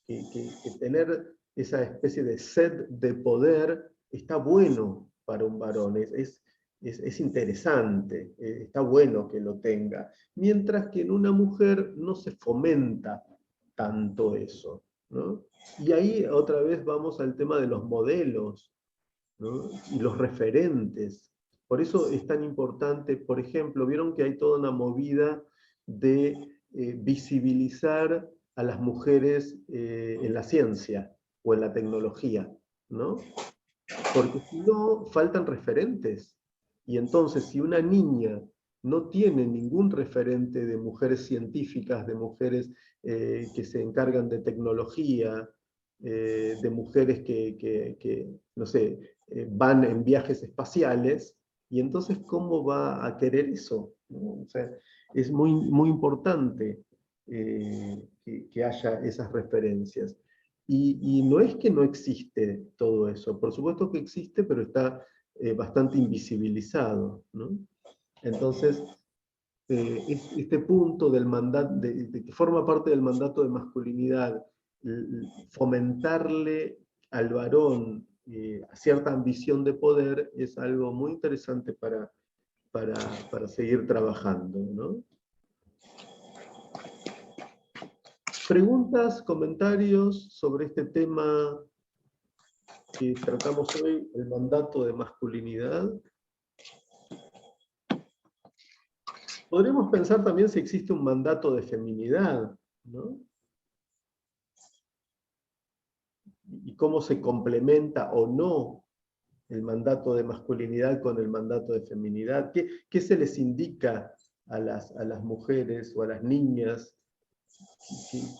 [SPEAKER 1] que tener esa especie de sed de poder está bueno para un varón, es interesante, está bueno que lo tenga, mientras que en una mujer no se fomenta tanto eso, ¿no? Y ahí otra vez vamos al tema de los modelos, ¿no? Y los referentes. Por eso es tan importante, por ejemplo, vieron que hay toda una movida de visibilizar a las mujeres en la ciencia o en la tecnología, ¿no? Porque si no, faltan referentes. Y entonces, si una niña no tiene ningún referente de mujeres científicas, de mujeres que se encargan de tecnología, de mujeres que no sé, van en viajes espaciales, y entonces, ¿cómo va a querer eso? ¿No? O sea, es muy, muy importante que haya esas referencias. Y no es que no existe todo eso, por supuesto que existe, pero está bastante invisibilizado, ¿no? Entonces, este punto del mandato, de que forma parte del mandato de masculinidad, fomentarle al varón cierta ambición de poder, es algo muy interesante para seguir trabajando, ¿no? ¿Preguntas, comentarios sobre este tema que tratamos hoy, el mandato de masculinidad? Podríamos pensar también si existe un mandato de feminidad, ¿no? Y cómo se complementa o no el mandato de masculinidad con el mandato de feminidad. ¿Qué se les indica a las mujeres o a las niñas?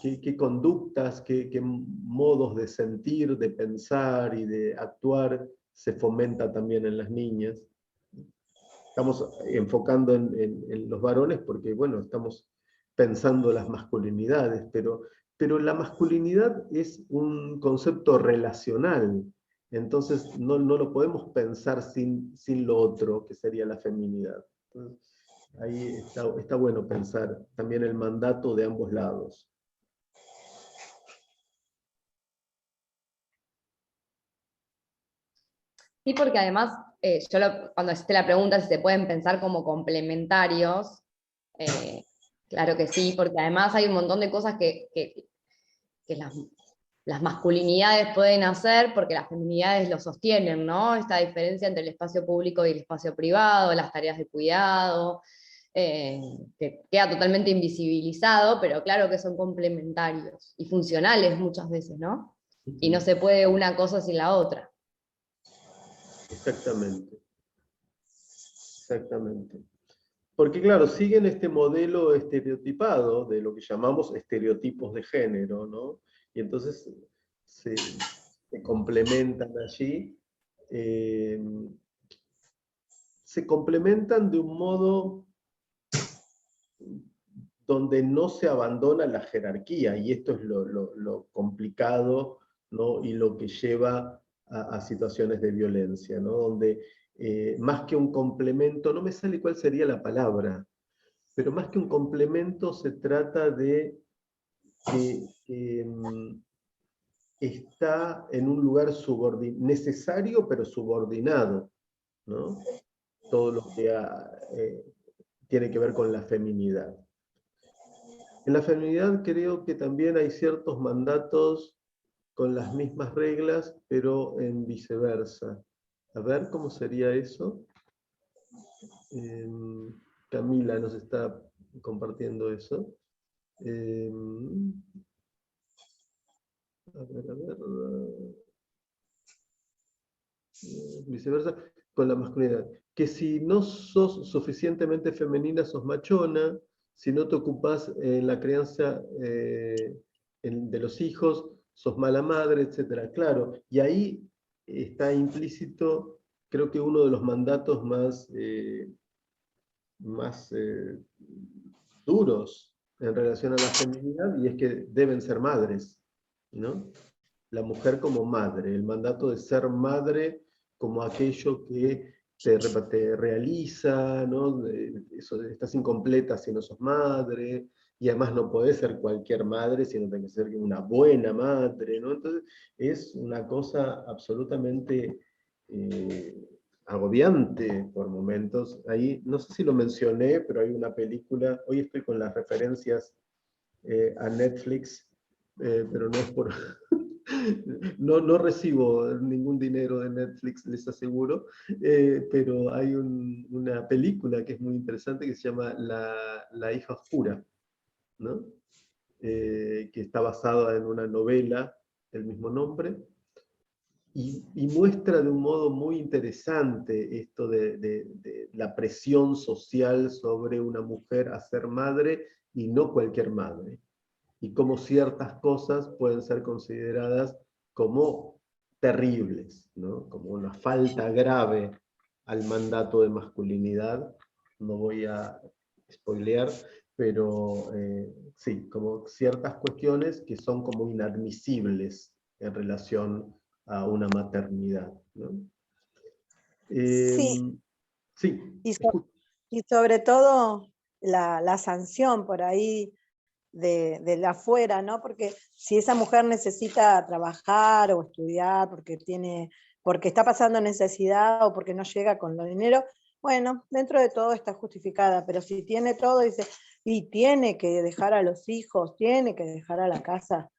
[SPEAKER 1] ¿Qué conductas, qué modos de sentir, de pensar y de actuar se fomenta también en las niñas? Estamos enfocando en los varones porque, bueno, estamos pensando las masculinidades, pero pero la masculinidad es un concepto relacional, entonces no lo podemos pensar sin lo otro, que sería la feminidad. Entonces, ahí está bueno pensar también el mandato de ambos lados.
[SPEAKER 7] Sí, porque además, cuando hiciste la pregunta si se pueden pensar como complementarios, claro que sí, porque además hay un montón de cosas que las masculinidades pueden hacer, porque las feminidades lo sostienen, ¿no? Esta diferencia entre el espacio público y el espacio privado, las tareas de cuidado, que queda totalmente invisibilizado, pero claro que son complementarios y funcionales muchas veces, ¿no? Y no se puede una cosa sin la otra.
[SPEAKER 1] Exactamente. Exactamente. Porque claro, siguen este modelo estereotipado de lo que llamamos estereotipos de género, ¿no? Y entonces se complementan allí. Se complementan de un modo donde no se abandona la jerarquía, y esto es lo complicado, ¿no? Y lo que lleva a situaciones de violencia, ¿no? Donde más que un complemento, no me sale cuál sería la palabra, pero más que un complemento se trata de que está en un lugar necesario pero subordinado, ¿no? Todo lo que tiene que ver con la feminidad. En la feminidad creo que también hay ciertos mandatos con las mismas reglas, pero en viceversa. A ver, ¿cómo sería eso? Camila nos está compartiendo eso. A ver. Viceversa, con la masculinidad. Que si no sos suficientemente femenina, sos machona. Si no te ocupás en la crianza de los hijos, sos mala madre, etc. Claro, y ahí está implícito, creo que uno de los mandatos más duros en relación a la feminidad, y es que deben ser madres, ¿no? La mujer como madre, el mandato de ser madre como aquello que te realiza, ¿no? Estás incompleta si no sos madre, y además no podés ser cualquier madre, sino tenés que ser una buena madre, ¿no? Entonces es una cosa absolutamente agobiante por momentos. Ahí, no sé si lo mencioné, pero hay una película, hoy estoy con las referencias a Netflix, pero no es por... no recibo ningún dinero de Netflix, les aseguro, pero hay una película que es muy interesante que se llama La hija oscura, ¿no? Que está basada en una novela del mismo nombre, y muestra de un modo muy interesante esto de la presión social sobre una mujer a ser madre, y no cualquier madre, y cómo ciertas cosas pueden ser consideradas como terribles, ¿no? Como una falta grave al mandato de masculinidad. No voy a spoilear, pero sí, como ciertas cuestiones que son como inadmisibles en relación a una maternidad, ¿no?
[SPEAKER 5] Sí,
[SPEAKER 1] Sí.
[SPEAKER 5] y sobre todo la sanción por ahí de la afuera, ¿no? Porque si esa mujer necesita trabajar o estudiar porque está pasando necesidad o porque no llega con los dinero, bueno, dentro de todo está justificada, pero si tiene todo, dice, y tiene que dejar a los hijos, tiene que dejar a la casa.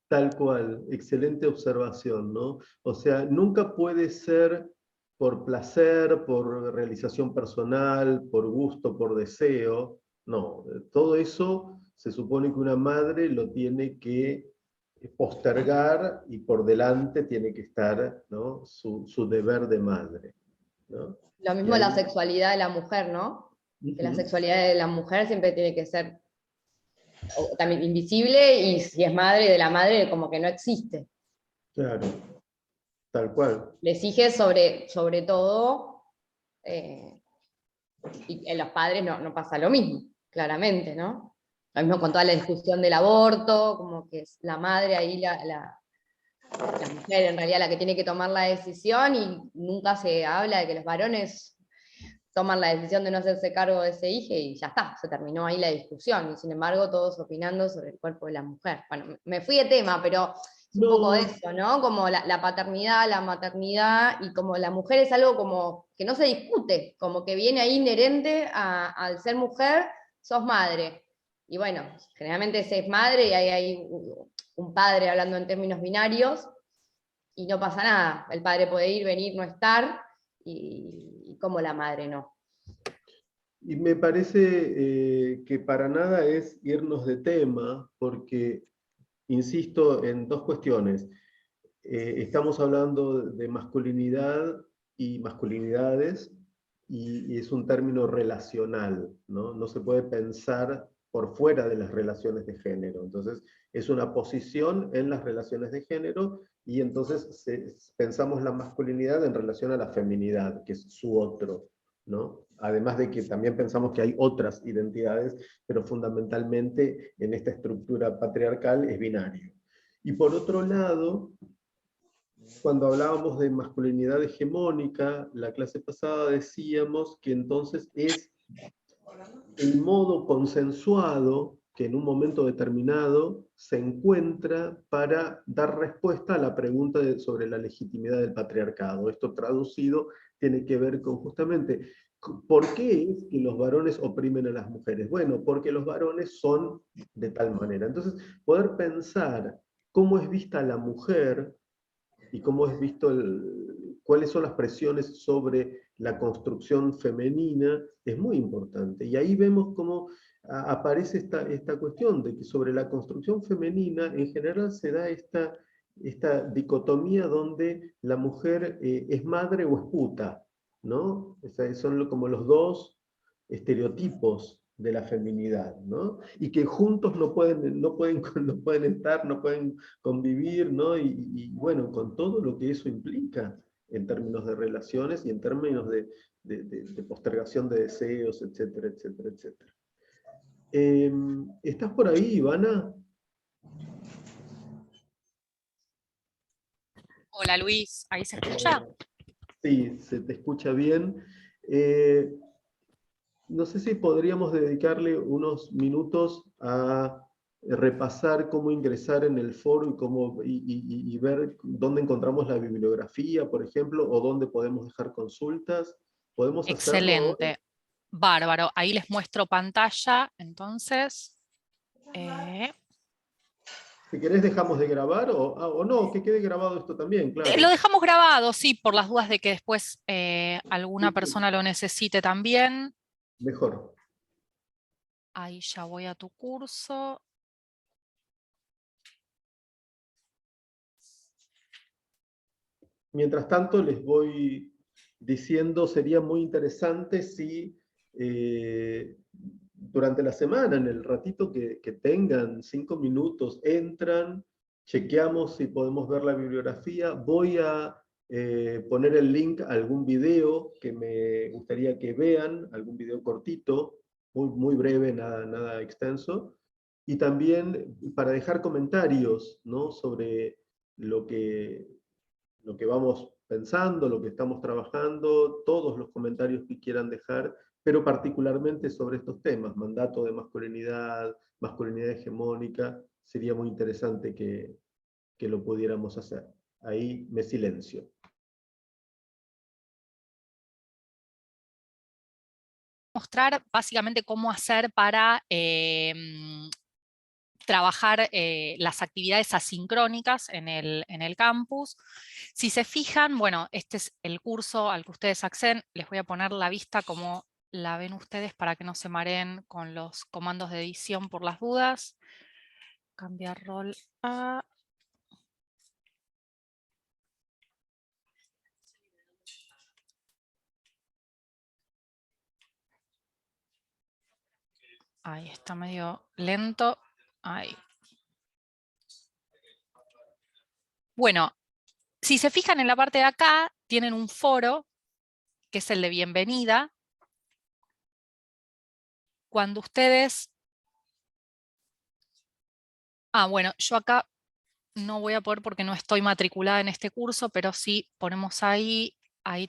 [SPEAKER 1] Tal cual, excelente observación, ¿no? O sea, nunca puede ser por placer, por realización personal, por gusto, por deseo. No, todo eso se supone que una madre lo tiene que postergar, y por delante tiene que estar, ¿no? su deber de madre, ¿no?
[SPEAKER 7] Lo mismo la sexualidad de la mujer, ¿no? Que la sexualidad de la mujer siempre tiene que ser también invisible, y si es madre de la madre, como que no existe.
[SPEAKER 1] Claro, tal cual.
[SPEAKER 7] Le exige sobre todo, y en los padres no pasa lo mismo, claramente, ¿no? Lo mismo con toda la discusión del aborto, como que es la madre ahí la mujer en realidad la que tiene que tomar la decisión, y nunca se habla de que los varones toman la decisión de no hacerse cargo de ese hijo y ya está, se terminó ahí la discusión, y sin embargo todos opinando sobre el cuerpo de la mujer. Bueno, me fui de tema, pero es un poco eso, ¿no? Como la paternidad, la maternidad, y como la mujer es algo como que no se discute, como que viene ahí inherente al ser mujer, sos madre. Y bueno, generalmente se es madre y hay un padre hablando en términos binarios, y no pasa nada. El padre puede ir, venir, no estar, y como la madre no.
[SPEAKER 1] Y me parece que para nada es irnos de tema, porque insisto en dos cuestiones. Estamos hablando de masculinidad y masculinidades, y es un término relacional, ¿no? No se puede pensar por fuera de las relaciones de género. Entonces, es una posición en las relaciones de género, y entonces pensamos la masculinidad en relación a la feminidad, que es su otro, ¿no? Además de que también pensamos que hay otras identidades, pero fundamentalmente en esta estructura patriarcal es binario. Y por otro lado, cuando hablábamos de masculinidad hegemónica, la clase pasada decíamos que entonces es el modo consensuado que en un momento determinado se encuentra para dar respuesta a la pregunta sobre la legitimidad del patriarcado. Esto traducido tiene que ver con justamente, ¿por qué es que los varones oprimen a las mujeres? Bueno, porque los varones son de tal manera. Entonces, poder pensar cómo es vista la mujer y cómo es visto cuáles son las presiones sobre la construcción femenina, es muy importante. Y ahí vemos cómo aparece esta cuestión de que sobre la construcción femenina en general se da esta dicotomía donde la mujer es madre o es puta, ¿no? O sea, son como los dos estereotipos de la feminidad, ¿no? Y que juntos no pueden estar, no pueden convivir, ¿no? Y bueno, con todo lo que eso implica en términos de relaciones y en términos de postergación de deseos, etcétera, etcétera, etcétera. ¿Estás por ahí, Ivana?
[SPEAKER 10] Hola Luis, ¿ahí se escucha?
[SPEAKER 1] Sí, se te escucha bien. No sé si podríamos dedicarle unos minutos a repasar cómo ingresar en el foro y ver dónde encontramos la bibliografía, por ejemplo, o dónde podemos dejar consultas. ¿Podemos hacerlo ahora?
[SPEAKER 10] Excelente, bárbaro. Ahí les muestro pantalla, entonces.
[SPEAKER 1] Si querés dejamos de grabar o no, que quede grabado esto también, claro.
[SPEAKER 10] Lo dejamos grabado, sí, por las dudas de que después alguna persona lo necesite también.
[SPEAKER 1] Mejor.
[SPEAKER 10] Ahí ya voy a tu curso.
[SPEAKER 1] Mientras tanto, les voy diciendo, sería muy interesante si durante la semana, en el ratito que tengan, 5 minutos, entran, chequeamos si podemos ver la bibliografía. Voy a poner el link a algún video que me gustaría que vean, algún video cortito, muy breve, nada extenso. Y también para dejar comentarios, ¿no? Sobre lo que vamos pensando, lo que estamos trabajando, todos los comentarios que quieran dejar, pero particularmente sobre estos temas, mandato de masculinidad, masculinidad hegemónica, sería muy interesante que lo pudiéramos hacer. Ahí me silencio.
[SPEAKER 10] Mostrar básicamente cómo hacer para trabajar las actividades asincrónicas en el campus. Si se fijan, bueno, este es el curso al que ustedes acceden. Les voy a poner la vista como la ven ustedes para que no se mareen con los comandos de edición por las dudas. Cambiar rol a... Ahí está medio lento. Ahí. Bueno, si se fijan en la parte de acá, tienen un foro, que es el de bienvenida. Cuando ustedes Ah, bueno, yo acá no voy a poder porque no estoy matriculada en este curso, pero sí ponemos ahí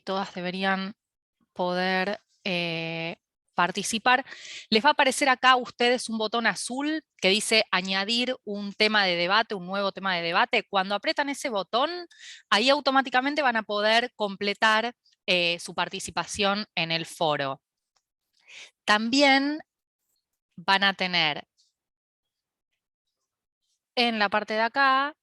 [SPEAKER 10] todas deberían poder participar. Les va a aparecer acá a ustedes un botón azul que dice añadir un tema de debate, un nuevo tema de debate. Cuando aprietan ese botón, ahí automáticamente van a poder completar su participación en el foro. También van a tener en la parte de acá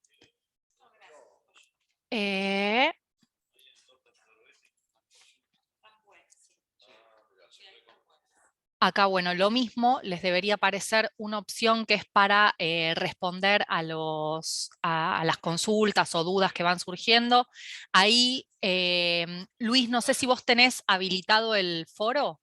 [SPEAKER 10] acá, bueno, lo mismo, les debería aparecer una opción que es para responder a las consultas o dudas que van surgiendo. Ahí, Luis, no sé si vos tenés habilitado el foro.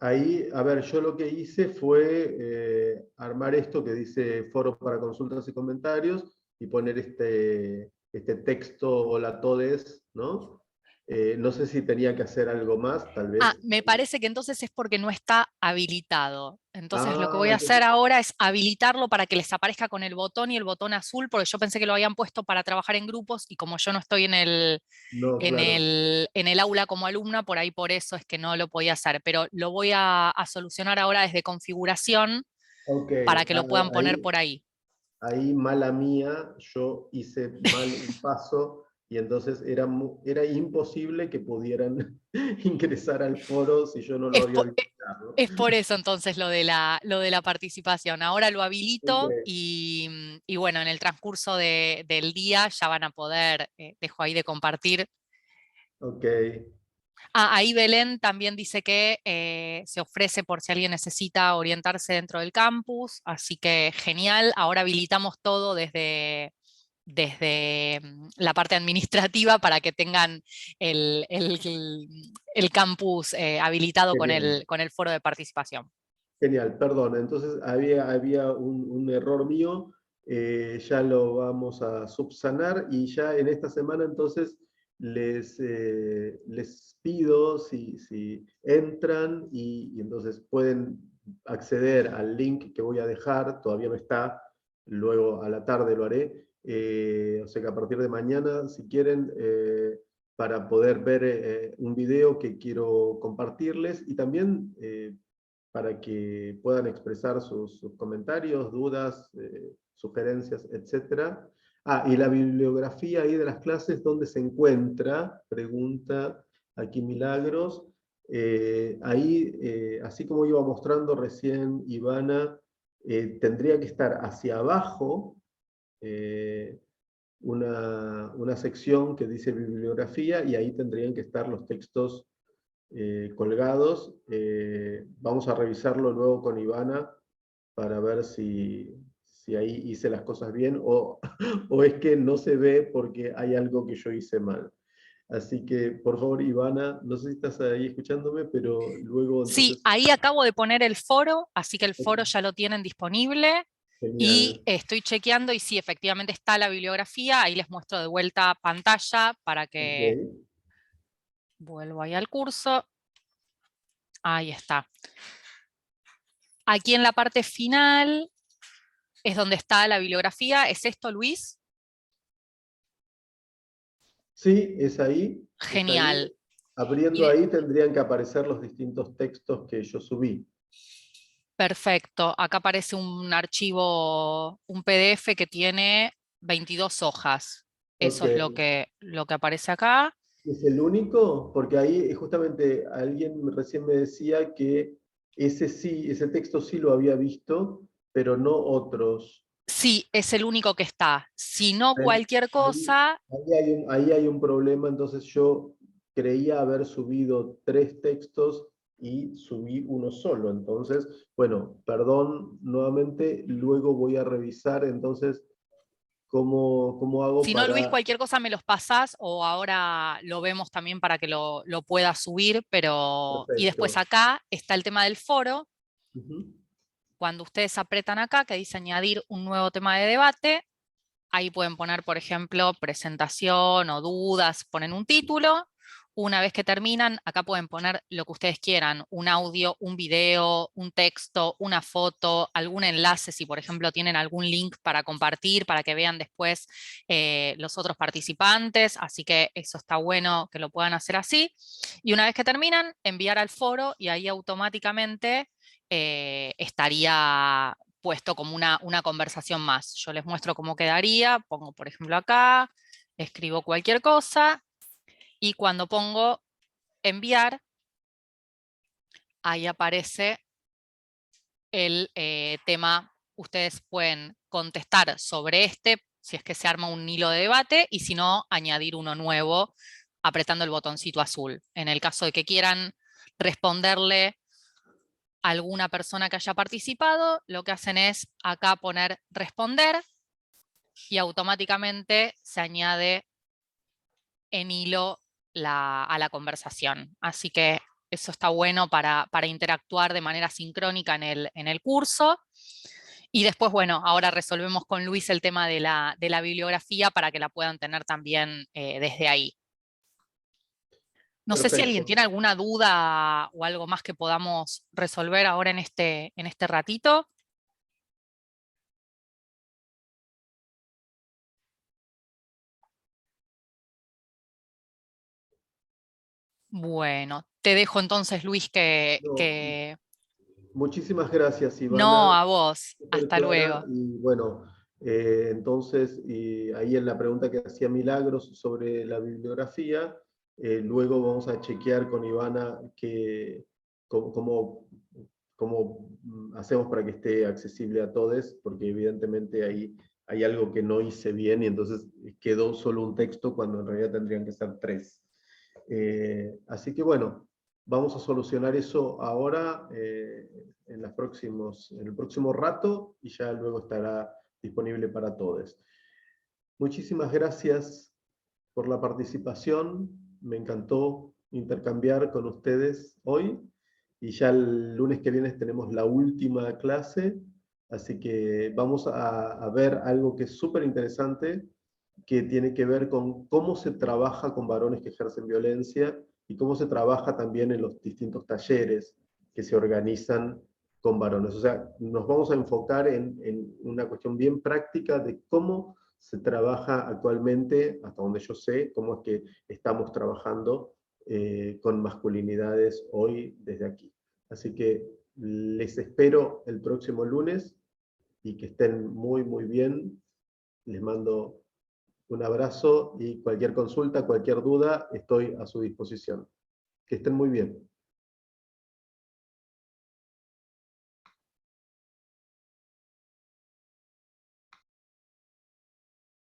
[SPEAKER 1] Ahí, a ver, yo lo que hice fue armar esto que dice foro para consultas y comentarios y poner este texto hola todes, ¿no? No sé si tenía que hacer algo más, tal vez.
[SPEAKER 10] Ah, me parece que entonces es porque no está habilitado. Entonces lo que voy a hacer
[SPEAKER 1] Entonces,
[SPEAKER 10] ahora es habilitarlo para que les aparezca con el botón y el botón azul, porque yo pensé que lo habían puesto para trabajar en grupos y como yo no estoy en
[SPEAKER 1] no, claro.
[SPEAKER 10] en el aula como alumna, por ahí por eso es que no lo podía hacer. Pero lo voy a solucionar ahora desde configuración
[SPEAKER 1] Ok,
[SPEAKER 10] para que lo puedan poner
[SPEAKER 1] ahí,
[SPEAKER 10] por ahí.
[SPEAKER 1] ahí mala mía, yo hice mal un paso y entonces era imposible que pudieran ingresar al foro si yo no lo
[SPEAKER 10] Es,
[SPEAKER 1] había
[SPEAKER 10] po-
[SPEAKER 1] habilitado.
[SPEAKER 10] Es por eso entonces lo de la participación. Ahora lo
[SPEAKER 1] Ok,
[SPEAKER 10] habilito y bueno, en el transcurso del día ya van a poder, dejo ahí de compartir.
[SPEAKER 1] ok.
[SPEAKER 10] Ah, ahí Belén también dice que se ofrece por si alguien necesita orientarse dentro del campus, así que genial. Ahora habilitamos todo desde la parte administrativa para que tengan el campus habilitado
[SPEAKER 1] Genial.
[SPEAKER 10] con el foro de participación.
[SPEAKER 1] Genial, perdón. Entonces había un error mío, ya lo vamos a subsanar y ya en esta semana entonces les pido si entran y entonces pueden acceder al link que voy a dejar, todavía no está, luego a la tarde lo haré, o sea que a partir de mañana, si quieren, para poder ver un video que quiero compartirles y también para que puedan expresar sus comentarios, dudas, sugerencias, etc. Ah, y la bibliografía ahí de las clases, ¿dónde se encuentra? Pregunta aquí Milagros. Ahí, así como iba mostrando recién Ivana, tendría que estar hacia abajo una sección que dice bibliografía y ahí tendrían que estar los textos colgados. Vamos a revisarlo luego con Ivana para ver si ahí hice las cosas bien o es que no se ve porque hay algo que yo hice mal. Así que, por favor, Ivana, no sé si estás ahí escuchándome, pero luego
[SPEAKER 10] Sí,
[SPEAKER 1] entonces...
[SPEAKER 10] ahí acabo de poner el foro, así que el foro ya lo tienen disponible
[SPEAKER 1] Genial.
[SPEAKER 10] y estoy chequeando y sí, efectivamente está la bibliografía, ahí les muestro de vuelta pantalla para que
[SPEAKER 1] Ok.
[SPEAKER 10] vuelvo ahí al curso. Ahí está. Aquí en la parte final es donde está la bibliografía. ¿Es esto, Luis?
[SPEAKER 1] Sí, es ahí. Es ahí.
[SPEAKER 10] Genial.
[SPEAKER 1] Abriendo
[SPEAKER 10] Y
[SPEAKER 1] ahí tendrían que aparecer los distintos textos que yo subí.
[SPEAKER 10] perfecto. Acá aparece un archivo, un PDF que tiene 22 hojas.
[SPEAKER 1] Ok.
[SPEAKER 10] Eso es lo que aparece acá.
[SPEAKER 1] ¿Es el único? Porque ahí justamente alguien recién me decía que ese sí, ese texto sí lo había visto, pero no otros.
[SPEAKER 10] Sí, es el único que está. Si no,
[SPEAKER 1] Ahí,
[SPEAKER 10] cualquier cosa.
[SPEAKER 1] ahí hay un problema, entonces yo creía haber subido 3 textos y subí uno solo. Entonces, bueno, perdón nuevamente, luego voy a revisar entonces cómo hago
[SPEAKER 10] Si no, Luis,
[SPEAKER 1] para...
[SPEAKER 10] cualquier cosa me los pasás o ahora lo vemos también para que lo pueda subir, pero... Y después
[SPEAKER 1] Perfecto.
[SPEAKER 10] acá está el tema del foro.
[SPEAKER 1] Ujú.
[SPEAKER 10] Cuando ustedes apretan acá, que dice añadir un nuevo tema de debate, ahí pueden poner, por ejemplo, presentación o dudas, ponen un título, Una vez que terminan, acá pueden poner lo que ustedes quieran, un audio, un video, un texto, una foto, algún enlace, si por ejemplo tienen algún link para compartir, para que vean después los otros participantes, así que eso está bueno que lo puedan hacer así. Y una vez que terminan, enviar al foro y ahí automáticamente estaría puesto como una conversación más. Yo les muestro cómo quedaría, pongo por ejemplo acá, escribo cualquier cosa, y cuando pongo enviar, ahí aparece el tema. Ustedes pueden contestar sobre si es que se arma un hilo de debate, y si no, añadir uno nuevo apretando el botoncito azul. En el caso de que quieran responderle a alguna persona que haya participado, lo que hacen es acá poner responder, y automáticamente se añade en hilo a la conversación. Así que eso está bueno para interactuar de manera sincrónica en el curso. Y después, bueno, ahora resolvemos con Luis el tema de la bibliografía para que la puedan tener también desde ahí. No sé si alguien tiene alguna duda o algo más que podamos resolver ahora en este ratito. Bueno, te dejo entonces, Luis, que...
[SPEAKER 1] Muchísimas gracias, Ivana.
[SPEAKER 10] No, a vos. Hasta luego.
[SPEAKER 1] Y bueno, entonces, y ahí en la pregunta que hacía Milagros sobre la bibliografía, luego vamos a chequear con Ivana cómo hacemos para que esté accesible a todos, porque evidentemente ahí hay algo que no hice bien y entonces quedó solo un texto cuando en realidad tendrían que ser 3. Así que bueno, vamos a solucionar eso ahora en el próximo rato, y ya luego estará disponible para todos. Muchísimas gracias por la participación. Me encantó intercambiar con ustedes hoy, y ya el lunes que viene tenemos la última clase, así que vamos a ver algo que es súper interesante, que tiene que ver con cómo se trabaja con varones que ejercen violencia y cómo se trabaja también en los distintos talleres que se organizan con varones. O sea, nos vamos a enfocar en una cuestión bien práctica de cómo se trabaja actualmente, hasta donde yo sé, cómo es que estamos trabajando con masculinidades hoy desde aquí. Así que les espero el próximo lunes y que estén muy, muy bien. Les mando un abrazo y cualquier consulta, cualquier duda, estoy a su disposición. Que estén muy bien.